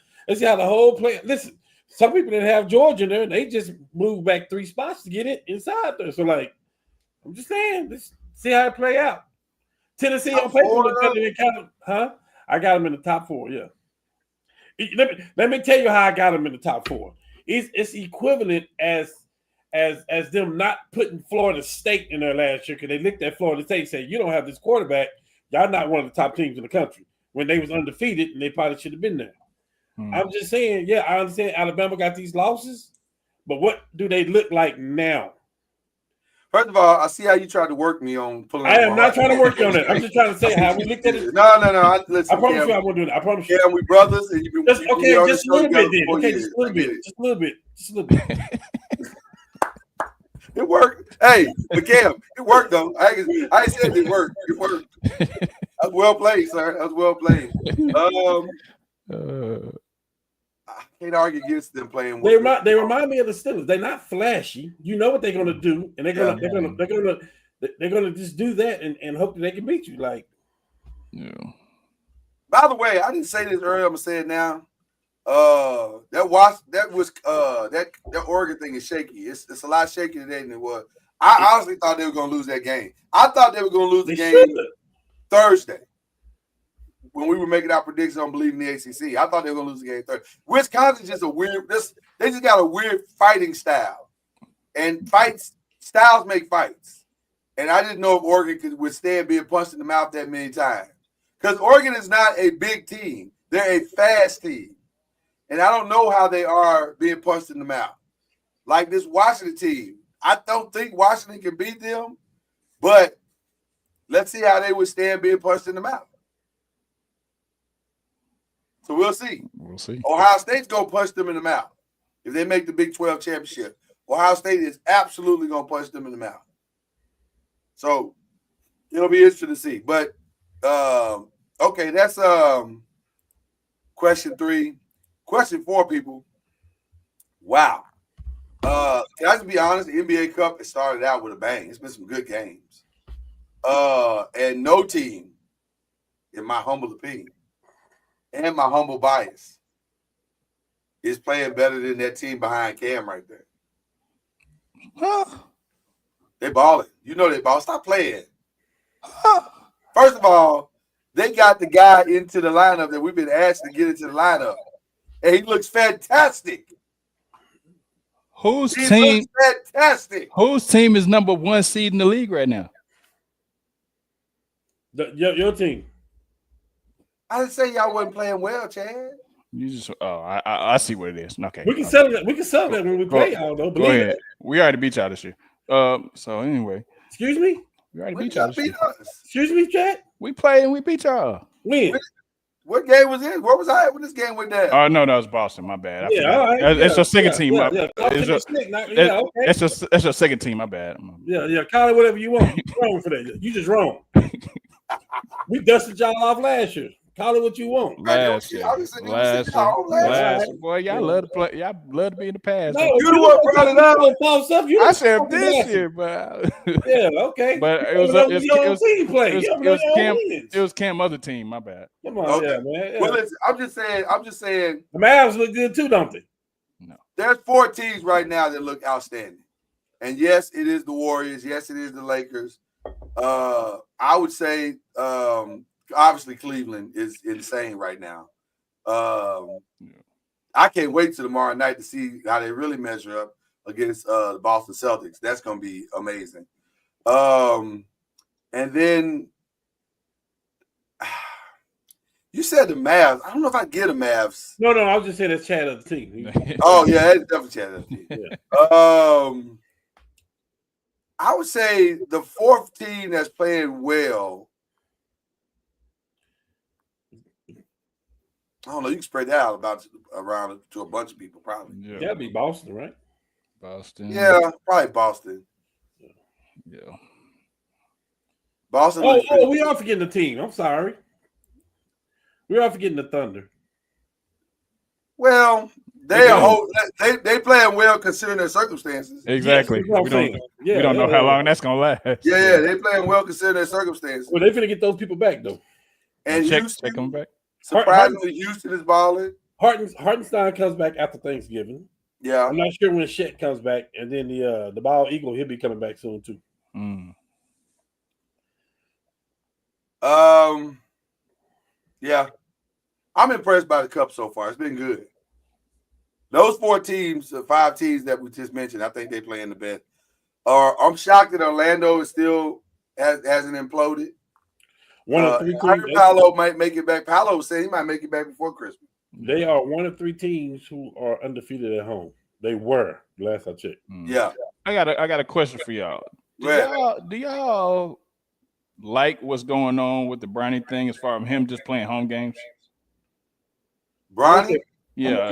whole play. Listen, some people that have Georgia in there, they just moved back 3 spots to get it inside there. So like, I'm just saying, let's see how it play out. Tennessee on paper, huh? I got them in the top 4. Yeah. Let me tell you how I got them in the top 4. It's equivalent as them not putting Florida State in there last year because they looked at Florida State and said, you don't have this quarterback. Y'all not one of the top teams in the country when they was undefeated and they probably should have been there. I'm just saying, yeah, I understand Alabama got these losses, but what do they look like now? First of all, I see how you tried to work me on pulling. I am not trying to work you on it. I'm just trying to say how we looked at it. No. I promise you I won't do that. I promise you. Yeah, we brothers, and you've been just a little bit, then. Okay, just a little bit. It worked. Hey, but Cam, it worked though. I said it worked. It worked. That's well played, sir. That's well played. I can't argue against them playing. They remind me of the Steelers. They're not flashy. You know what they're gonna do, and they're gonna just do that and hope that they can beat you. Like, yeah. By the way, I didn't say this earlier. I'm gonna say it now. That Oregon thing is shaky. It's a lot shakier today than it was. I honestly thought they were gonna lose that game. I thought they were gonna lose the game Thursday when we were making our predictions on Believing the ACC. I thought they were gonna lose the game Thursday. Wisconsin's just they just got a weird fighting style, and styles make fights. And I didn't know if Oregon could withstand being punched in the mouth that many times because Oregon is not a big team; they're a fast team. And I don't know how they are being punched in the mouth. Like this Washington team, I don't think Washington can beat them, but let's see how they withstand being punched in the mouth. So we'll see. We'll see. Ohio State's going to punch them in the mouth. If they make the Big 12 championship, Ohio State is absolutely going to punch them in the mouth. So it'll be interesting to see. But, okay, that's question 3. Question 4, people. Wow. Can I just be honest? The NBA Cup, it started out with a bang. It's been some good games. And no team, in my humble opinion, and my humble bias, is playing better than that team behind Cam right there. They balling. You know they ball. Stop playing. First of all, they got the guy into the lineup that we've been asked to get into the lineup. And he looks fantastic. Whose He team? looks fantastic. Whose team is number 1 seed in the league right now? Your team. I didn't say y'all wasn't playing well, Chad. You just I see what it is. Okay, We can settle that. We can settle that when we play y'all, though. Go ahead. We already beat y'all this year. So anyway, Excuse me. we already beat y'all this year. Excuse me, Chad. We played and we beat y'all. When? What game was this? Where was I at when this game went down? Oh no, that was Boston. My bad. All right. It's your second team. Okay. It's your second team. My bad. Yeah. Call it whatever you want. You're wrong for that. You just wrong. We dusted y'all off last year. Call it what you want. Last I year. was saying, last year. Boy, y'all love to play. Y'all love to be in the past. No, You the one brought it up. I said this year, but Yeah, okay. but it was Cam other team. My bad. Come on, Okay. yeah, man. Yeah. Well, listen, I'm just saying. The Mavs look good too, don't they? There's 4 teams right now that look outstanding. And yes, it is the Warriors. Yes, it is the Lakers. I would say obviously Cleveland is insane right now. I can't wait till tomorrow night to see how they really measure up against the Boston Celtics. That's going to be amazing. And then you said the Mavs. I don't know if I get the Mavs. No, I was just saying that's Chad of the team. Oh yeah, that's definitely Chad of the team. Yeah. I would say the 4th team that's playing well. I don't know. You can spread that out around to a bunch of people, probably. Yeah, That'd be Boston, right? Boston. Yeah, probably Boston. Yeah. Boston. Oh, we are forgetting the team. I'm sorry. We are forgetting the Thunder. Well, they playing well considering their circumstances. Exactly. Yes, we don't know how long that's gonna last. Yeah, they playing well considering their circumstances. Well, they're gonna get those people back though. And check Houston, them back. surprisingly, Houston is balling. Hartenstein comes back after Thanksgiving. Yeah, I'm not sure when Shet comes back, and then the Bald Eagle, he'll be coming back soon too. Yeah, I'm impressed by the Cup so far. It's been good. Those 4 teams, the 5 teams that we just mentioned, I think they playing the best. I'm shocked that Orlando is still hasn't imploded. One of 3 teams. Paolo might make it back. Paolo said he might make it back before Christmas. They are 1 of 3 teams who are undefeated at home. They were last I checked. Yeah, I got a question for y'all. Do y'all like what's going on with the Bronny thing as far as him just playing home games? Bronny? Yeah,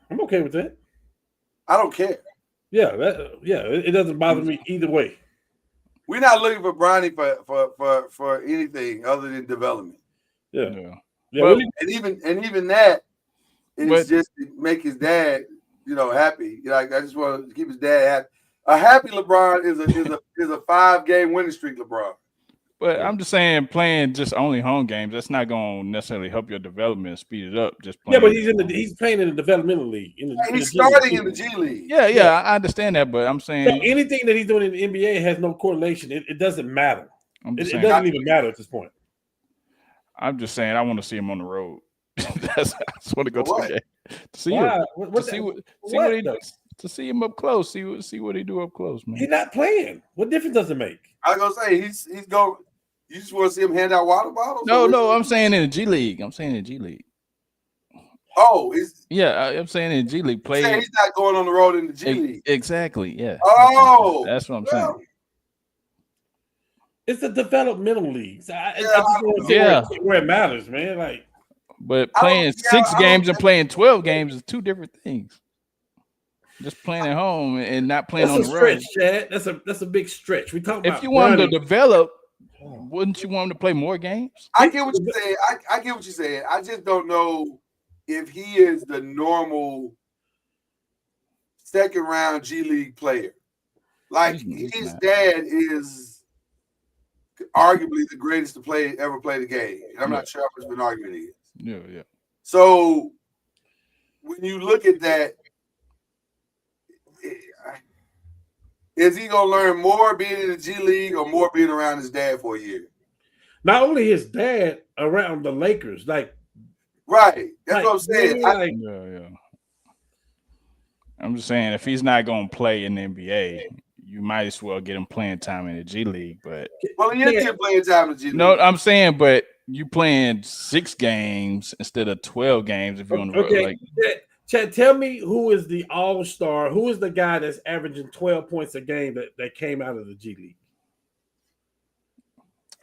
I'm okay with that. I don't care. Yeah, it doesn't bother me either way. We're not looking for Bronny for anything other than development. Yeah. Well, And even that is just to make his dad, happy. Like I just want to keep his dad happy. A happy LeBron is a 5-game winning streak, LeBron. But I'm just saying, playing just only home games, that's not going to necessarily help your development and speed it up. Just playing. Yeah, but he's playing in the developmental league. He's starting in the G League. Yeah, I understand that, but I'm saying so anything that he's doing in the NBA has no correlation. It doesn't matter. It doesn't even matter at this point. I'm just saying, I want to see him on the road. I just want to go to the game to see to see him up close. See what he do up close, man. He's not playing. What difference does it make? I was gonna say he's going. You just want to see him hand out water bottles? No, I'm saying in the G League. Oh, I'm saying in G League play. he's not going on the road in the G League. Exactly. Yeah. Oh, that's what I'm saying. It's a developmental league. So I just want to say where it matters, man. Like, but playing 6 games and playing 12 games is 2 different things. Just playing at home and not playing on the road. That's a stretch, Chad. That's a big stretch. We talk about if you want him to develop, wouldn't you want him to play more games? I get what you're saying. I get what you're saying. I just don't know if he is the normal second round G League player. Like his dad is arguably the greatest to ever play the game. And I'm not sure how much of an argument he is. Yeah. So when you look at that, is he gonna learn more being in the G League or more being around his dad for a year? Not only his dad, around the Lakers, like right. That's what I'm saying. Yeah. I'm just saying if he's not gonna play in the NBA, you might as well get him playing time in the G League. But he is getting playing time in the G League. No, I'm saying, but you playing 6 games instead of 12 games if you're on the road. Like, Chad, tell me who is the all-star, who is the guy that's averaging 12 points a game that came out of the G League?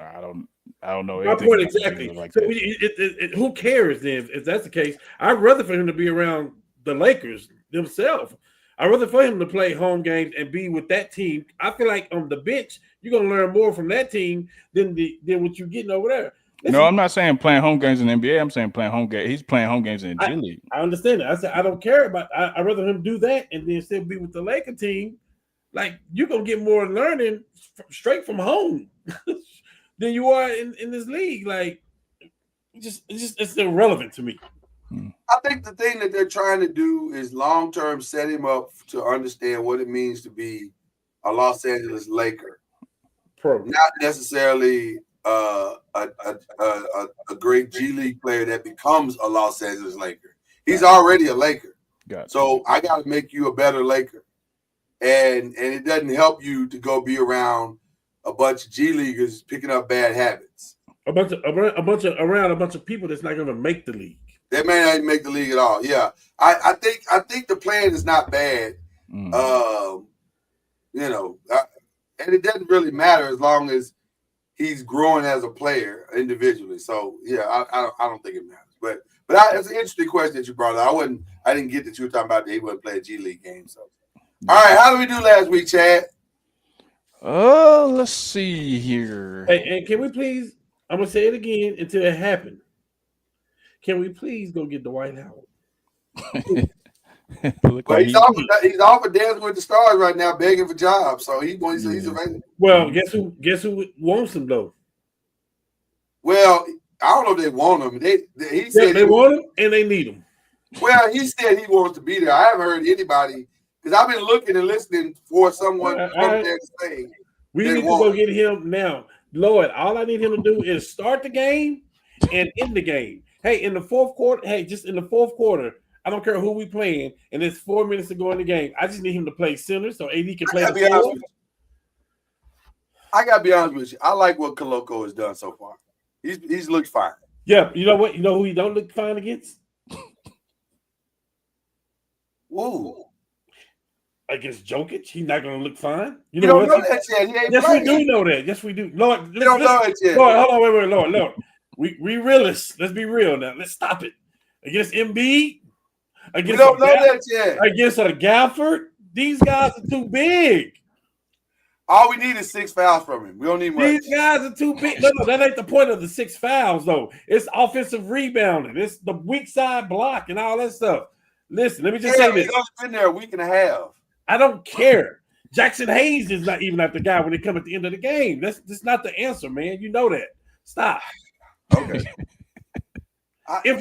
I don't know. My point exactly. Like so who cares then if that's the case? I'd rather for him to be around the Lakers themselves. I'd rather for him to play home games and be with that team. I feel like on the bench, you're gonna learn more from that team than what you're getting over there. No, I'm not saying playing home games in the NBA. I'm saying playing home games. He's playing home games in the G League. I understand that. I said I don't care about. I'd rather him do that and then still be with the Laker team. Like you're gonna get more learning straight from home than you are in this league. Like it's irrelevant to me. I think the thing that they're trying to do is long term set him up to understand what it means to be a Los Angeles Laker. Not necessarily a great G League player that becomes a Los Angeles Laker. He's already a Laker. So I got to make you a better Laker. And it doesn't help you to go be around a bunch of G Leaguers picking up bad habits. A bunch of people that's not going to make the league. They may not make the league at all. Yeah, I think the plan is not bad. And it doesn't really matter as long as he's growing as a player individually. So yeah, I don't think it matters. But it's an interesting question that you brought up. I didn't get that you were talking about that he wouldn't play a G League game. So all right, how did we do last week, Chad? Let's see here. Hey, and can we please? I'm gonna say it again until it happened. Can we please go get Dwight Howard? Well, he's off of Dancing with the Stars right now, begging for jobs. So he's available. Well, guess who wants him though? Well, I don't know if they want him. He said they want him and they need him. Well, he said he wants to be there. I haven't heard anybody because I've been looking and listening for someone from there to say. We need to go get him now. Lord, all I need him to do is start the game and end the game. Hey, in the fourth quarter, I don't care who we playing, and it's 4 minutes to go in the game. I just need him to play center so AD can play the four. I gotta be honest with you. I like what Koloko has done so far. He's looked fine. Yeah, you know what? You know who he don't look fine against? Whoa. Against Jokic, he's not going to look fine. You don't know that yet. He ain't yes, playing. we do know that. Yes, we do. Lord, you don't know it yet. Lord, hold on, wait, Lord. We realists. Let's be real now. Let's stop it. Against Embiid, we don't know that yet. Against Gafford, these guys are too big. All we need is 6 fouls from him. We don't need much. These guys are too big. No, that ain't the point of the 6 fouls, though. It's offensive rebounding. It's the weak side block and all that stuff. Listen, let me just say this. He's only been there a week and a half. I don't care. Jackson Hayes is not even at the guy when they come at the end of the game. That's not the answer, man. You know that. Stop. Okay. If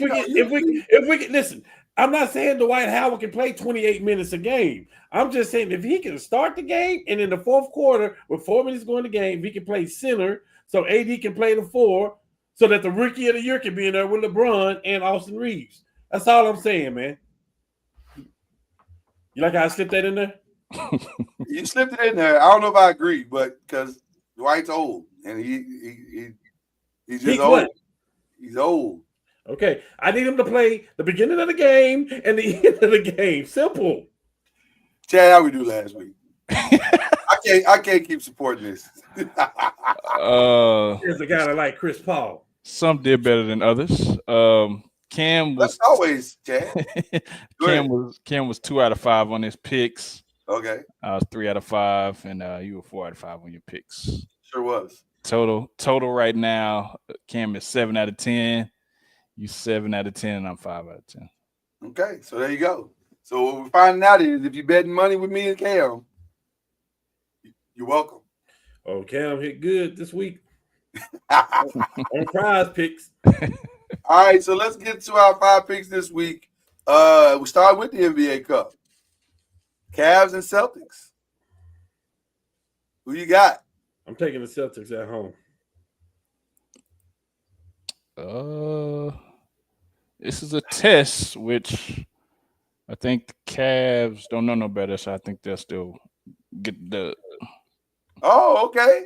we listen, I'm not saying Dwight Howard can play 28 minutes a game. I'm just saying if he can start the game and in the fourth quarter with 4 minutes going the game, he can play center so AD can play the 4 so that the rookie of the year can be in there with LeBron and Austin Reeves. That's all I'm saying, man. You like how I slipped that in there? You slipped it in there. I don't know if I agree, but because Dwight's old and he's just old. What? He's old. Okay, I need him to play the beginning of the game and the end of the game. Simple. Chad, how we do last week? I can't keep supporting this. There's a guy that like Chris Paul. Some did better than others. Cam was That's always Chad. Cam was 2 out of 5 on his picks. Okay. I was 3 out of 5, and you were 4 out of 5 on your picks. Sure was. Total right now, Cam is 7 out of 10. You 7 out of 10, and I'm 5 out of 10. Okay, so there you go. So what we're finding out is if you're betting money with me and Cam, you're welcome. Oh, Cam hit good this week on prize picks. All right, so let's get to our 5 picks this week. We start with the NBA Cup. Cavs and Celtics. Who you got? I'm taking the Celtics at home. This is a test, which I think the Cavs don't know no better, so I think they'll still get the. Oh, okay.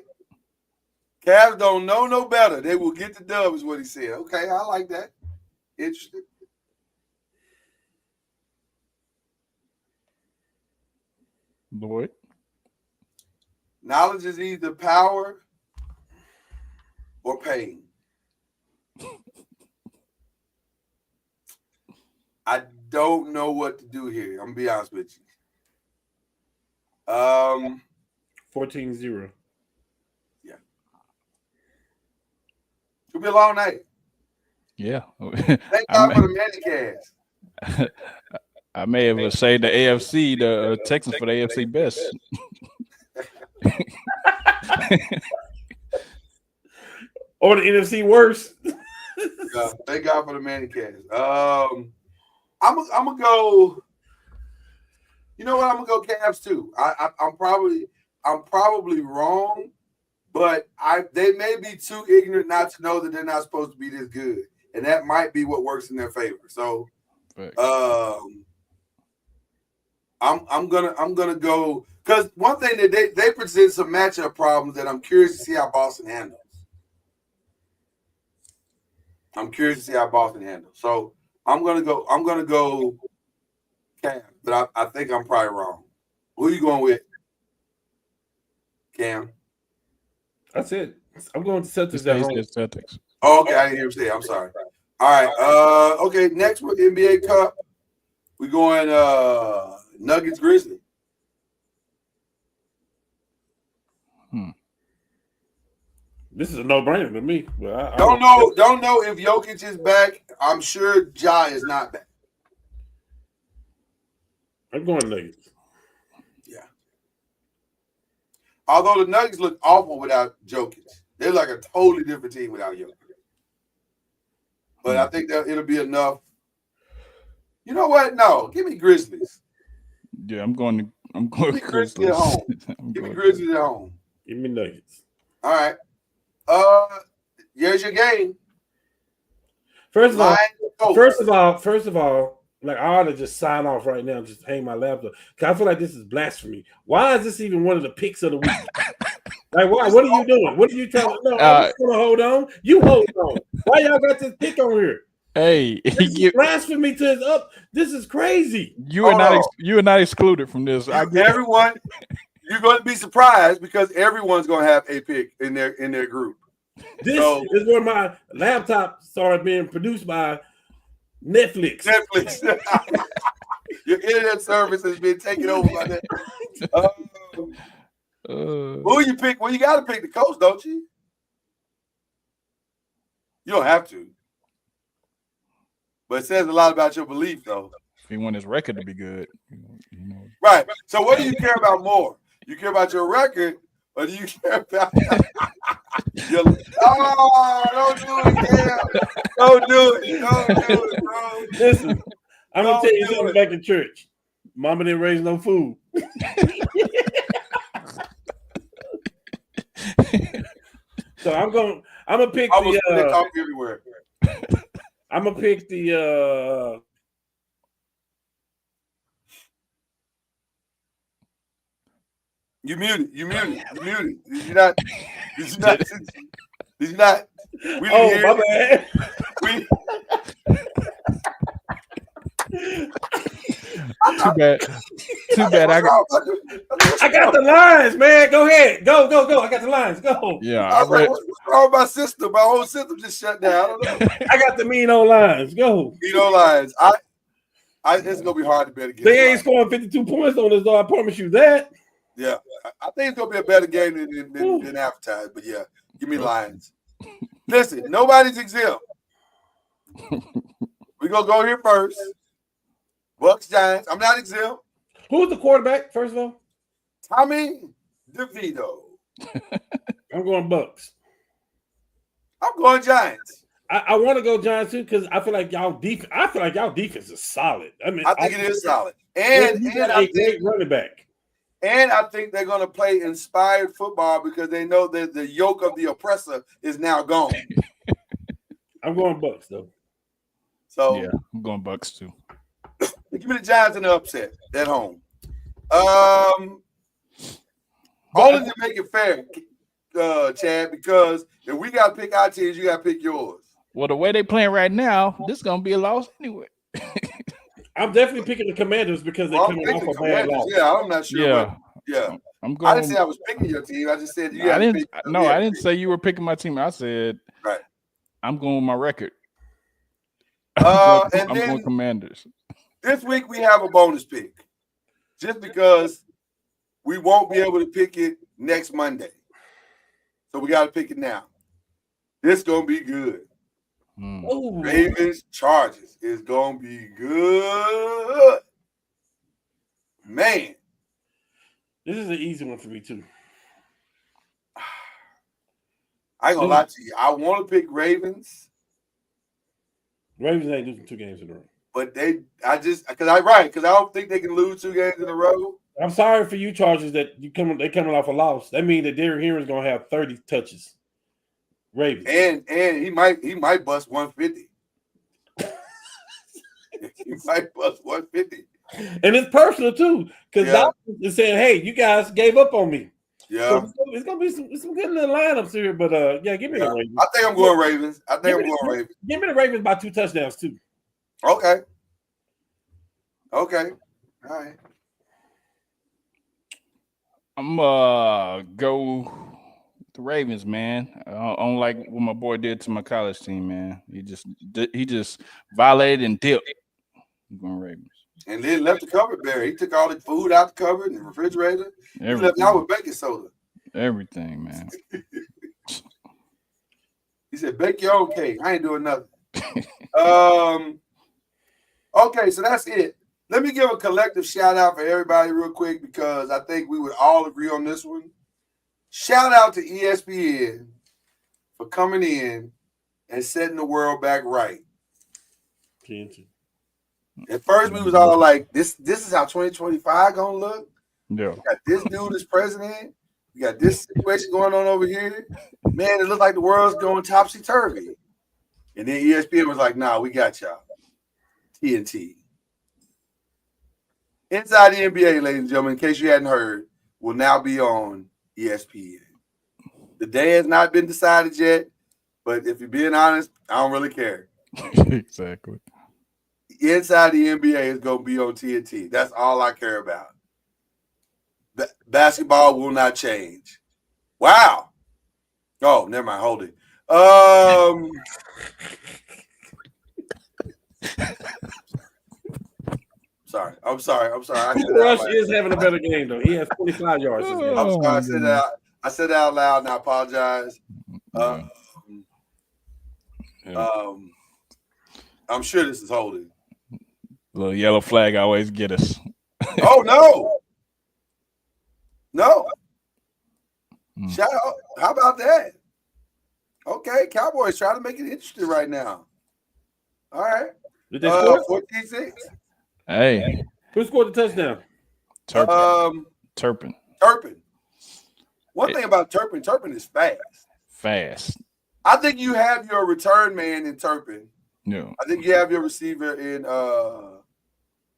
Cavs don't know no better. They will get the dub, is what he said. Okay, I like that. Interesting. Lloyd. Knowledge is either power or pain. I don't know what to do here. I'm going to be honest with you. 14-0. Yeah. It'll be a long night. Yeah. Thank God for the Manicast. I may have saved the AFC, the Texans for the AFC best. Or the NFC worse. Yeah, thank God for the Manicast. I'm gonna go. You know what? I'm gonna go Cavs too. I'm probably wrong, but they may be too ignorant not to know that they're not supposed to be this good, and that might be what works in their favor. So, I'm gonna go because one thing that they present some matchup problems that I'm curious to see how Boston handles. So I'm gonna go Cam, but I think I'm probably wrong. Who are you going with? Cam. That's it. I'm going to Celtics at home. Celtics. Oh, okay, I didn't hear him say it. I'm sorry. All right. Okay, next with NBA Cup, we're going Nuggets Grizzlies. This is a no-brainer to me. But Don't know if Jokic is back. I'm sure Ja is not back. I'm going Nuggets. Yeah. Although the Nuggets look awful without Jokic. They're like a totally different team without Jokic. But I think that it'll be enough. You know what? No, give me Grizzlies. Yeah, I'm going Grizzlies at home. Give me Grizzlies at home. Give me Nuggets. All right. Here's your game. First of all, like I ought to just sign off right now and just hang my laptop because I feel like this is blasphemy. Why is this even one of the picks of the week? Like, why? What are you doing? What are you trying to? No, I'm just gonna hold on. You hold on. Why y'all got this pick on here? Hey, This is blasphemy to his up. This is crazy. You are not excluded from this. Everyone, you're going to be surprised because everyone's going to have a pick in their group. This is where my laptop started being produced by Netflix. Your internet service has been taken over by that. Who you pick? Well, you got to pick the coach, don't you? You don't have to. But it says a lot about your belief, though. If he want his record to be good. Right. So what do you care about more? You care about your record, or do you care about your don't do it, Cam. Don't do it, bro. Listen, I'm gonna tell you something back in church. Mama didn't raise no food. So I'm gonna pick coffee everywhere. I'm gonna pick the You muted. Did you not? We didn't hear my bad. Too bad. Too bad. I got the lines, man. Go ahead. Go. I got the lines. Go. Yeah, I was like, what's wrong with my system? My whole system just shut down. I don't know. I got the mean on lines. Go. Lines. It's gonna be hard to bet against. They ain't scoring 52 points on us, though. I promise you that. Yeah, I think it's gonna be a better game than advertised. But yeah, give me Lions. Listen, nobody's exempt. We're gonna go here first. Bucks, Giants. I'm not exempt. Who's the quarterback, first of all? Tommy DeVito. I'm going Bucks. I'm going Giants. I want to go Giants too because I feel like y'all defense is solid. I think it is solid. And you got a great running back. And I think they're going to play inspired football because they know that the yoke of the oppressor is now gone. I'm going Bucks though. So yeah, I'm going Bucks too. Give me the Giants in the upset at home. Only to make it fair, Chad, because if we got to pick our teams, you got to pick yours. Well, the way they playing right now, this is gonna be a loss anyway. I'm definitely picking the Commanders because they're coming off a bad loss. Yeah, I'm not sure. Yeah. I'm going. I didn't say I was picking your team. I just said you. I didn't say you were picking my team. I said right. I'm going with my record. I'm going Commanders. This week we have a bonus pick, just because we won't be able to pick it next Monday, so we got to pick it now. This is gonna be good. Ravens Chargers is gonna be good, man. This is an easy one for me too. I ain't gonna lie to you. I want to pick Ravens. Ravens ain't losing 2 games in a row. But because I don't think they can lose 2 games in a row. I'm sorry for you, Chargers, that they coming off a loss. That means that Derrick Henry's gonna have 30 touches. Ravens. And he might bust 150. He might bust 150. And it's personal too, because Dolphins is saying, "Hey, you guys gave up on me." Yeah, so it's gonna be some good little lineups here. But give me the Ravens. I think I'm going Ravens. Ravens. Give me the Ravens by 2 touchdowns too. Okay. All right. I'm go the Ravens, man. I don't like what my boy did to my college team, man. He just violated and dipped. I'm going Ravens. And then left the cupboard bare. He took all the food out the cupboard and the refrigerator. He left out with baking soda. Everything, man. He said, "Bake your own cake. I ain't doing nothing." Okay, so that's it. Let me give a collective shout out for everybody real quick because I think we would all agree on this one. Shout out to ESPN for coming in and setting the world back right. At first, we was all like, "This is how 2025 gonna look." Yeah, we got this dude as president. We got this situation going on over here. Man, it looks like the world's going topsy turvy. And then ESPN was like, "Nah, we got y'all." TNT. Inside the NBA, ladies and gentlemen, in case you hadn't heard, will now be on ESPN. The day has not been decided yet, but if you're being honest, I don't really care. Exactly. Inside the NBA is going to be on TNT. That's all I care about. Basketball will not change. Wow. Oh, never mind. Hold it. I'm sorry. Rush is having a better game though. He has 25 yards. I'm sorry. I said that out loud, and I apologize. I'm sure this is holding. Little yellow flag always get us. Oh no. Shout out. How about that? Okay, Cowboys trying to make it interesting right now. All right. 14-6. Hey. Who scored the touchdown? Turpin. One thing about Turpin is fast. I think you have your return man in Turpin. Yeah. I think you have your receiver in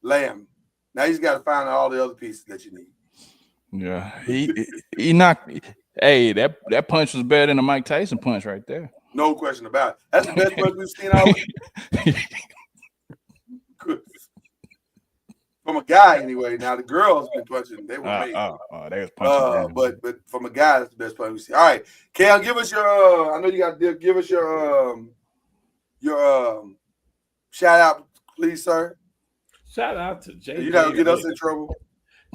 Lamb. Now he's got to find all the other pieces that you need. Yeah. He knocked. Hey, that punch was better than the Mike Tyson punch right there. No question about it. That's the best punch we've seen all from a guy anyway. Now the girls been punching. They were amazing. They was punching. But from a guy, that's the best punch we've seen. All right, Cam, give us your. I know you got to give us your shout out, please, sir. Shout out to JJ. You gotta get us in trouble.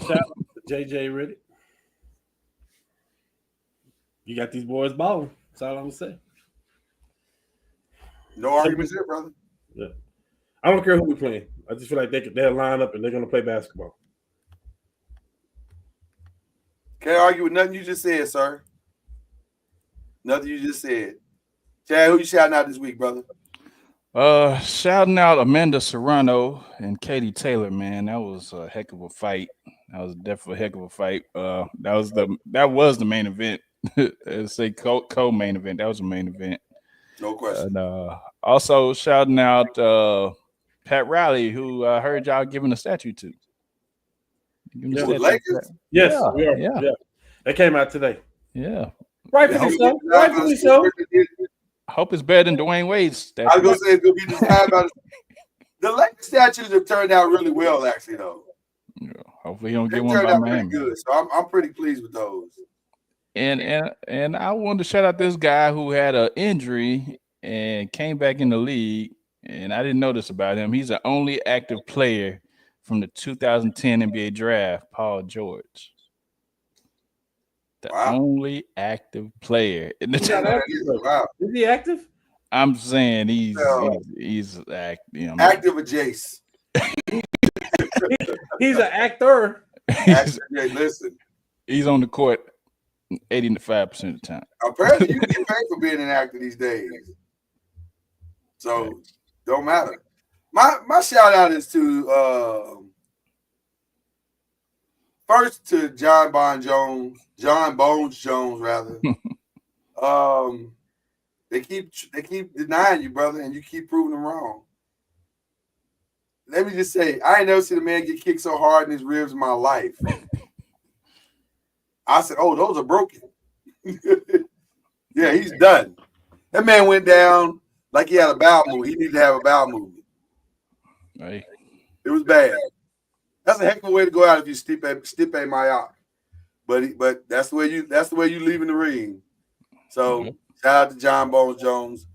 Shout out to JJ Riddick. You got these boys balling. That's all I'm gonna say. No arguments here, brother. Yeah. I don't care who we're playing. I just feel like they'll line up and they're gonna play basketball. Can't argue with nothing you just said, sir. Nothing you just said. Chad, who you shouting out this week, brother? Shouting out Amanda Serrano and Katie Taylor, man. That was a heck of a fight. That was definitely a heck of a fight. That was the main event. Say co-main event. That was the main event. No question. And also shouting out Pat Riley, who I heard y'all giving a statue to. Yeah, Lakers? Yes, yeah. That came out today. Yeah. Rightfully so. Rightfully so. I hope it's better than Dwayne Wade's statue. I was gonna say it's gonna be designed about the Lakers statues have turned out really well, actually, though. Yeah, hopefully, you don't get They one turned by out pretty Miami. good, so I'm pretty pleased with those. And I wanted to shout out this guy who had an injury and came back in the league, and I didn't know this about him. He's the only active player from the 2010 NBA draft, Paul George. The only active player in the draft. Wow. Is he active? I'm saying he's active adjacent. He's an actor. Listen, he's on the court 85% of the time. Apparently, you can get paid for being an actor these days, so don't matter. My shout out is to first to John Bones Jones rather. They keep denying you, brother, and you keep proving them wrong. Let me just say, I ain't never seen a man get kicked so hard in his ribs in my life. I said, "Oh, those are broken." Yeah, he's done. That man went down like he had a bowel movement. He needed to have a bowel movement. Hey. It was bad. That's a heck of a way to go out if you stipe my eye. But that's the way you leave in the ring. So shout out to John Bones Jones.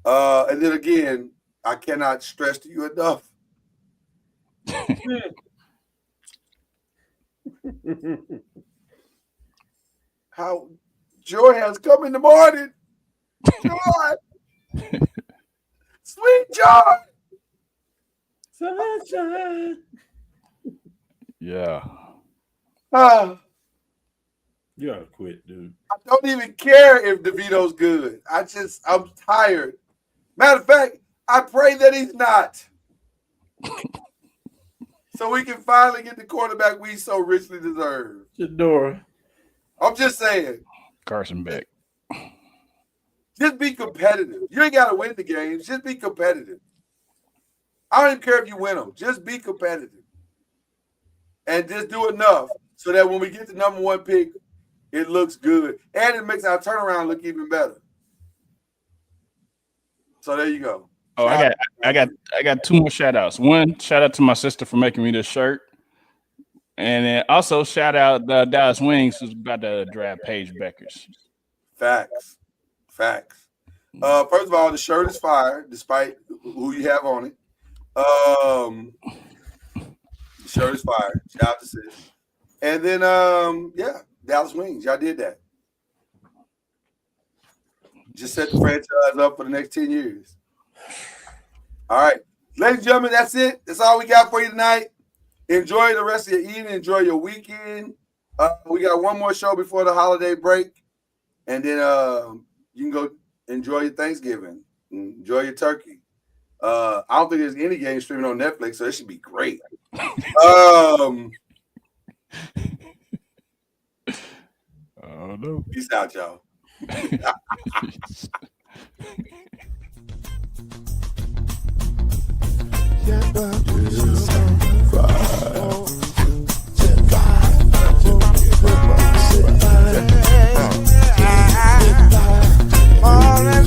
And then again, I cannot stress to you enough. How joy has come in the morning. Joy. Sweet joy. Sunshine. Yeah. You gotta quit, dude. I don't even care if DeVito's good. I'm tired. Matter of fact, I pray that he's not. So we can finally get the quarterback we so richly deserve. Shador. I'm just saying. Carson Beck. Just be competitive. You ain't got to win the games. Just be competitive. I don't even care if you win them. Just be competitive. And just do enough so that when we get the number one pick, it looks good. And it makes our turnaround look even better. So there you go. Oh, I got two more shout outs. One, shout out to my sister for making me this shirt. And then also shout out the Dallas Wings who's about to draft Paige Beckers. Facts. First of all, the shirt is fire, despite who you have on it. The shirt is fire. Shout out to sis. And then Dallas Wings. Y'all did that. Just set the franchise up for the next 10 years. All right. Ladies and gentlemen, that's it. That's all we got for you tonight. Enjoy the rest of your evening. Enjoy your weekend. We got one more show before the holiday break. And then you can go enjoy your Thanksgiving. Enjoy your turkey. I don't think there's any game streaming on Netflix, so it should be great. Oh, no. Peace out, y'all. All that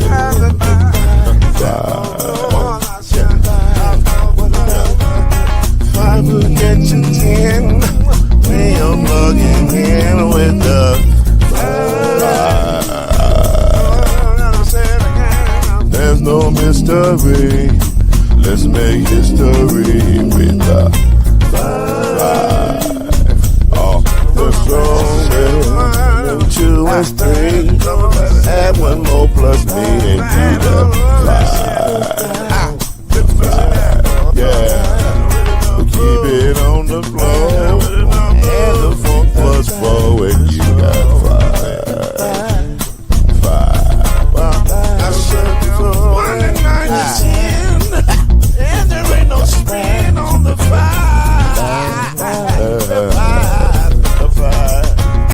hurry. Let's make history with the 5 off the throne. 2 and 3. Add 1 more plus me and do the 5. Yeah. Keep it on the floor. And the 4 plus 4 and you got 5. I said 1 and 9 is 10. And there ain't no spread on the 5.